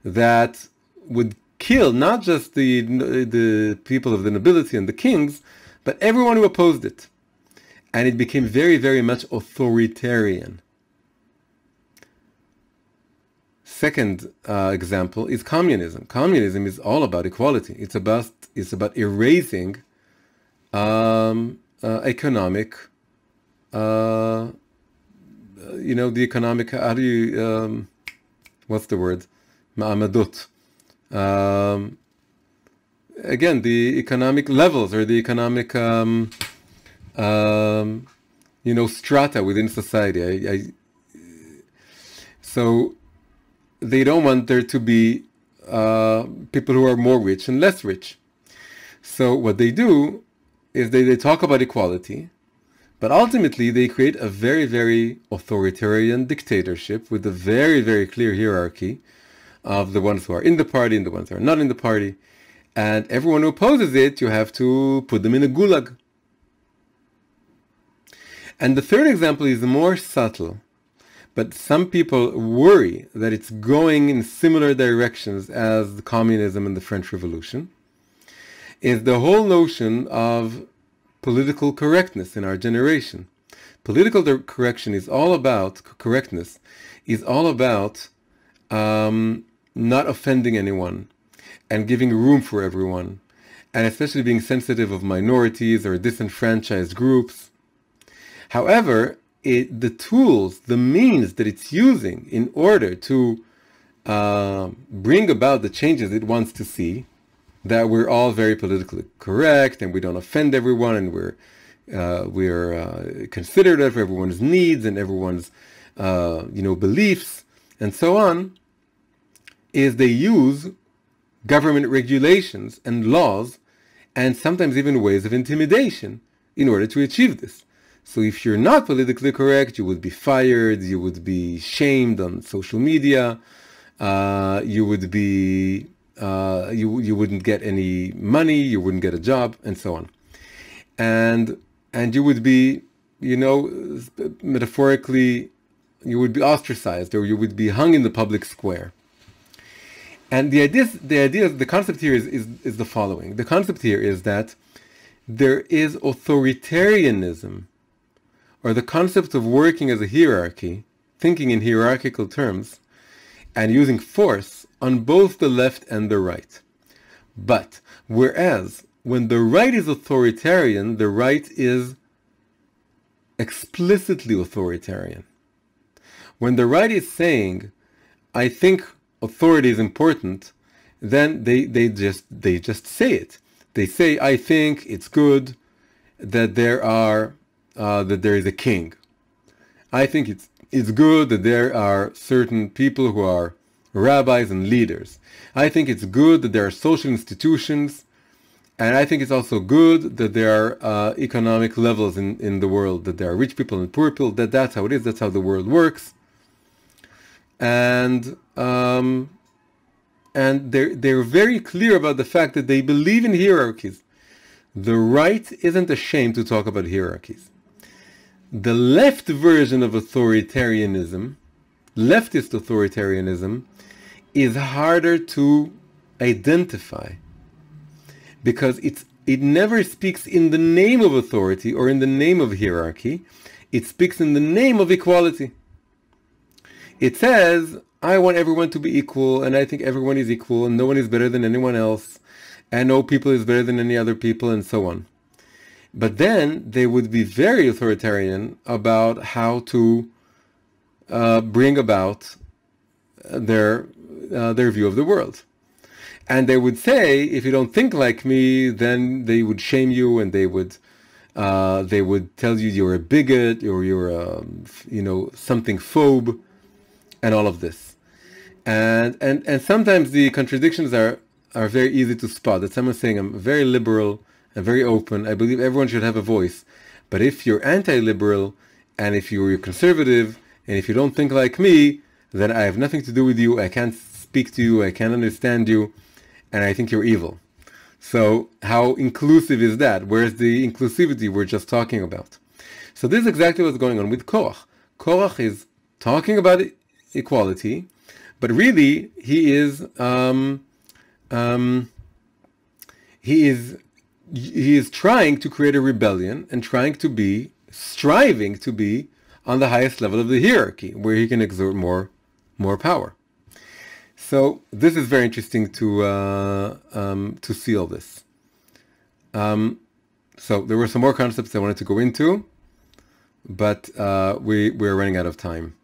that would kill not just the people of the nobility and the kings, but everyone who opposed it. And it became very, very much authoritarian. Second example is communism. Communism is all about equality. It's about erasing economic, the economic, how do you, what's the word? Ma'amadot. Again, the economic levels or the economic, strata within society. So they don't want there to be people who are more rich and less rich. So what they do is they talk about equality, but ultimately they create a very, very authoritarian dictatorship with a very, very clear hierarchy of the ones who are in the party and the ones who are not in the party. And everyone who opposes it, you have to put them in a gulag. And the third example is more subtle, but some people worry that it's going in similar directions as the communism and the French Revolution, is the whole notion of political correctness in our generation. Political correctness is all about not offending anyone and giving room for everyone, and especially being sensitive of minorities or disenfranchised groups. However, the tools, the means that it's using in order to bring about the changes it wants to see, that we're all very politically correct and we don't offend everyone and we're considerate of everyone's needs and everyone's beliefs and so on, is they use government regulations and laws and sometimes even ways of intimidation in order to achieve this. So if you're not politically correct, you would be fired, you would be shamed on social media, you would be you wouldn't get any money, you wouldn't get a job, and so on. And you would be, metaphorically, you would be ostracized, or you would be hung in the public square. And the concept here is the following. The concept here is that there is authoritarianism, or the concept of working as a hierarchy, thinking in hierarchical terms, and using force on both the left and the right. But whereas when the right is authoritarian, the right is explicitly authoritarian. When the right is saying, I think authority is important, then they just say it. They say, I think it's good that there is a king. I think it's good that there are certain people who are rabbis and leaders. I think it's good that there are social institutions, and I think it's also good that there are economic levels in the world, that there are rich people and poor people, that's how it is, that's how the world works. And they're very clear about the fact that they believe in hierarchies. The right isn't ashamed to talk about hierarchies. The left version of authoritarianism, leftist authoritarianism, is harder to identify because it never speaks in the name of authority or in the name of hierarchy. It speaks in the name of equality. It says, I want everyone to be equal, and I think everyone is equal, and no one is better than anyone else, and no people is better than any other people, and so on. But then they would be very authoritarian about how to bring about their view of the world. And they would say, if you don't think like me, then they would shame you, and they would tell you you're a bigot, or you're a, something phobe, and all of this. And sometimes the contradictions are very easy to spot. That someone's saying, I'm very liberal and very open. I believe everyone should have a voice. But if you're anti-liberal, and if you're conservative, and if you don't think like me, then I have nothing to do with you. I can't speak to you. I can't understand you. And I think you're evil. So how inclusive is that? Where's the inclusivity we're just talking about? So this is exactly what's going on with Korach. Korach is talking about equality, but really he is trying to create a rebellion and striving to be on the highest level of the hierarchy, where he can exert more power. So this is very interesting to see all this. So there were some more concepts I wanted to go into, but we're running out of time.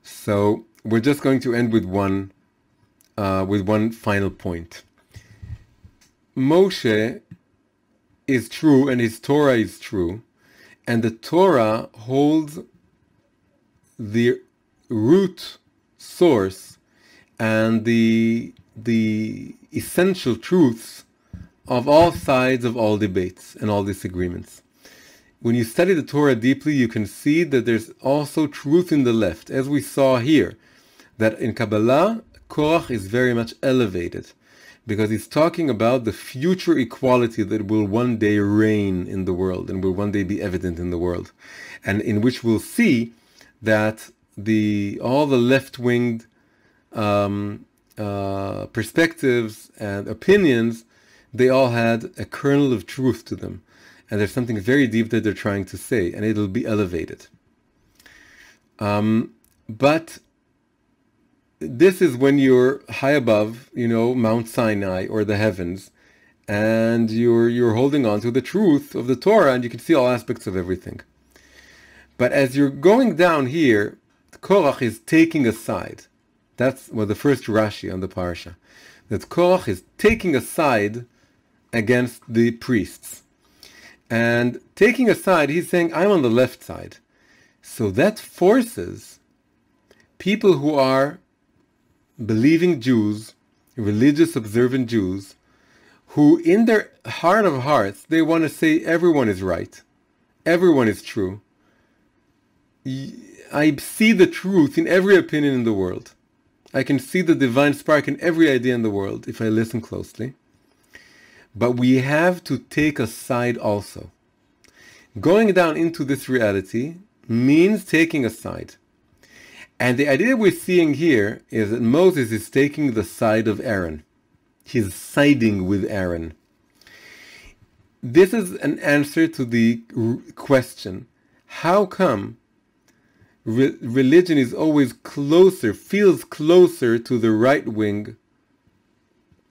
So we're just going to end with one final point. Moshe is true, and his Torah is true, and the Torah holds the root source and the essential truths of all sides of all debates and all disagreements. When you study the Torah deeply, you can see that there's also truth in the left, as we saw here, that in Kabbalah, Korach is very much elevated, because he's talking about the future equality that will one day reign in the world and will one day be evident in the world, and in which we'll see that all the left-winged perspectives and opinions, they all had a kernel of truth to them. And there's something very deep that they're trying to say, and it'll be elevated. But this is when you're high above, Mount Sinai or the heavens, and you're holding on to the truth of the Torah, and you can see all aspects of everything. But as you're going down here, Korach is taking a side. That's the first Rashi on the parasha. That Korach is taking a side against the priests. And taking a side, he's saying, I'm on the left side. So that forces people who are believing Jews, religious observant Jews, who in their heart of hearts, they want to say everyone is right, everyone is true, I see the truth in every opinion in the world. I can see the divine spark in every idea in the world if I listen closely. But we have to take a side also. Going down into this reality means taking a side. And the idea we're seeing here is that Moses is taking the side of Aaron. He's siding with Aaron. This is an answer to the question, how come religion is always closer, feels closer to the right-wing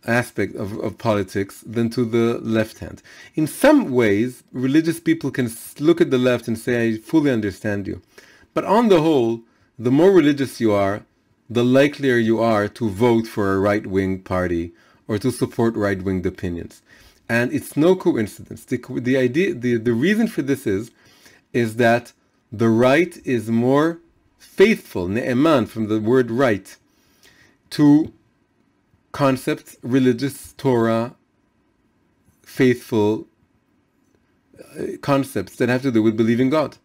aspect of politics than to the left hand? In some ways, religious people can look at the left and say, I fully understand you. But on the whole, the more religious you are, the likelier you are to vote for a right-wing party or to support right-wing opinions. And it's no coincidence. The reason for this is that the right is more faithful, ne'eman, from the word right, to concepts, religious, Torah, faithful concepts that have to do with believing God.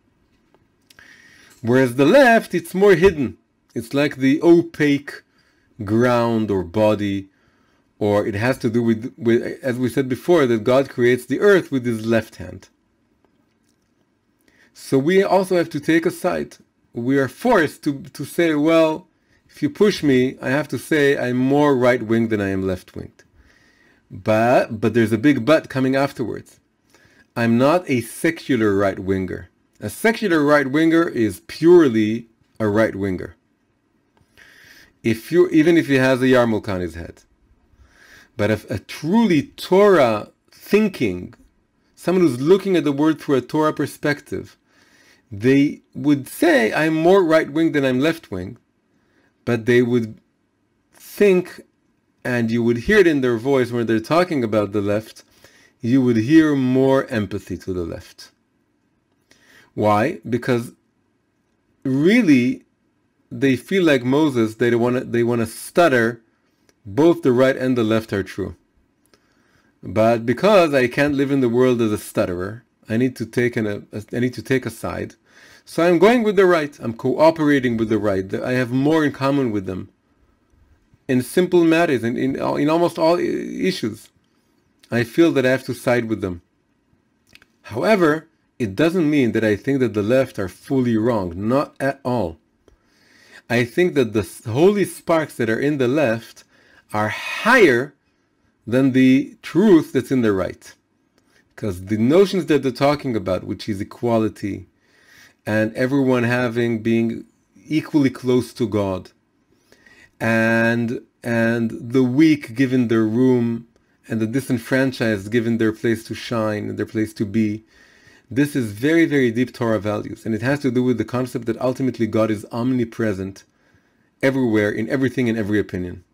Whereas the left, it's more hidden. It's like the opaque ground or body, or it has to do with, as we said before, that God creates the earth with his left hand. So we also have to take a side. We are forced to say, well, if you push me, I have to say I'm more right-winged than I am left-winged. But there's a big but coming afterwards. I'm not a secular right-winger. A secular right-winger is purely a right-winger. Even if he has a yarmulke on his head. But if a truly Torah thinking, someone who's looking at the world through a Torah perspective, they would say, I'm more right-wing than I'm left-wing, but they would think, and you would hear it in their voice when they're talking about the left, you would hear more empathy to the left. Why? Because really, they feel like Moses, they want to stutter, both the right and the left are true. But because I can't live in the world as a stutterer, I need to take a side. So I'm going with the right. I'm cooperating with the right. I have more in common with them in simple matters, in almost all issues. I feel that I have to side with them. However, it doesn't mean that I think that the left are fully wrong. Not at all. I think that the holy sparks that are in the left are higher than the truth that's in the right. Because the notions that they're talking about, which is equality, and everyone being equally close to God, and the weak given their room, and the disenfranchised given their place to shine and their place to be, this is very, very deep Torah values. And it has to do with the concept that ultimately God is omnipresent, everywhere, in everything, in every opinion.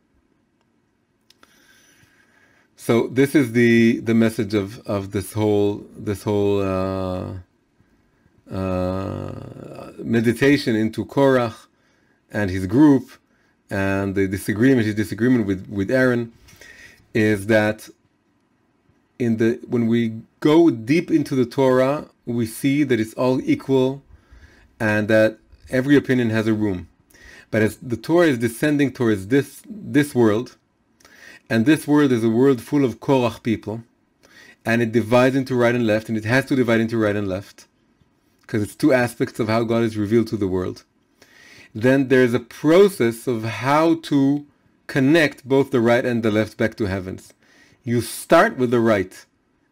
So this is the message of this whole meditation into Korach and his group, and his disagreement with Aaron, is that when we go deep into the Torah, we see that it's all equal and that every opinion has a room. But as the Torah is descending towards this world, and this world is a world full of Korach people, and it divides into right and left, and it has to divide into right and left, because it's two aspects of how God is revealed to the world, then there's a process of how to connect both the right and the left back to heavens. You start with the right,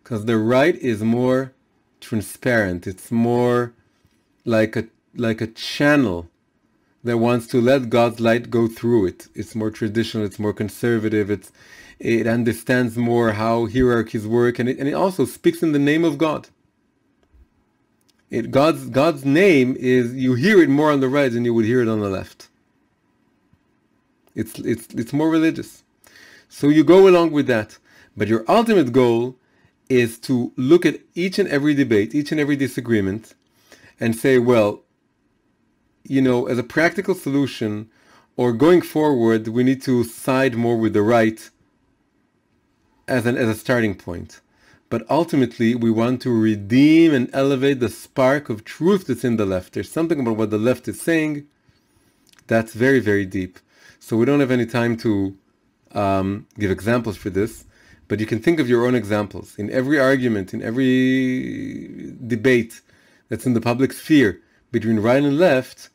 because the right is more transparent. It's more like a channel that wants to let God's light go through it. It's more traditional, it's more conservative, it understands more how hierarchies work, and it also speaks in the name of God. God's name is, you hear it more on the right than you would hear it on the left. It's more religious. So you go along with that. But your ultimate goal is to look at each and every debate, each and every disagreement, and say, well, as a practical solution, or going forward, we need to side more with the right as a starting point. but ultimately we want to redeem and elevate the spark of truth that's in the left. There's something about what the left is saying that's very, very deep. So we don't have any time to give examples for this, but you can think of your own examples. In every argument, in every debate that's in the public sphere between right and left,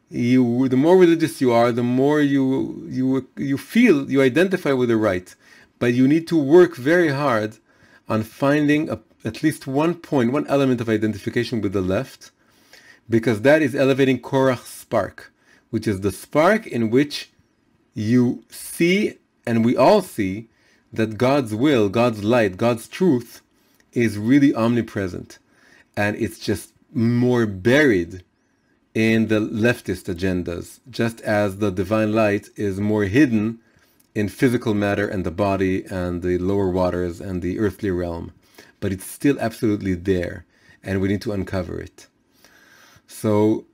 the more religious you are, the more you feel, you identify with the right. But you need to work very hard on finding at least one point, one element of identification with the left, because that is elevating Korach's spark, which is the spark in which you see, and we all see, that God's will, God's light, God's truth is really omnipresent. And it's just more buried in the leftist agendas, just as the divine light is more hidden in physical matter and the body and the lower waters and the earthly realm. But it's still absolutely there, and we need to uncover it. So,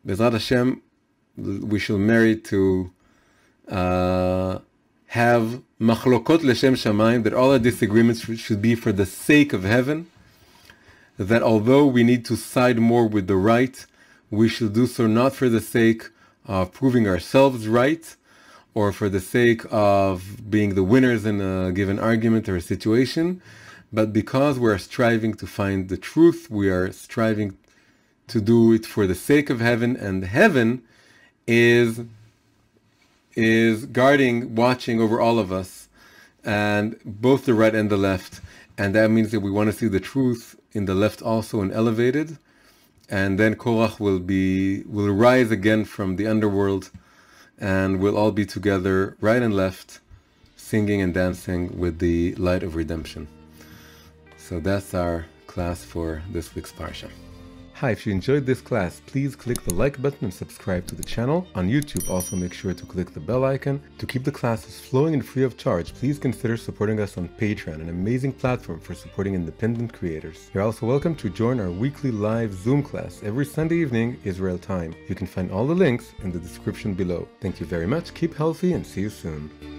Bezrat Hashem, we shall merit to have machlokot leshem shamayim, that all our disagreements should be for the sake of heaven, that although we need to side more with the right, we should do so not for the sake of proving ourselves right, or for the sake of being the winners in a given argument or a situation, but because we are striving to find the truth, we are striving to do it for the sake of heaven, and heaven is guarding, watching over all of us, and both the right and the left. And that means that we want to see the truth in the left also and elevated. And then Korach will rise again from the underworld, and we'll all be together, right and left, singing and dancing with the light of redemption. So that's our class for this week's parsha. Hi, if you enjoyed this class, please click the like button and subscribe to the channel. On YouTube, also make sure to click the bell icon. To keep the classes flowing and free of charge, please consider supporting us on Patreon, an amazing platform for supporting independent creators. You're also welcome to join our weekly live Zoom class every Sunday evening, Israel time. You can find all the links in the description below. Thank you very much, keep healthy, and see you soon.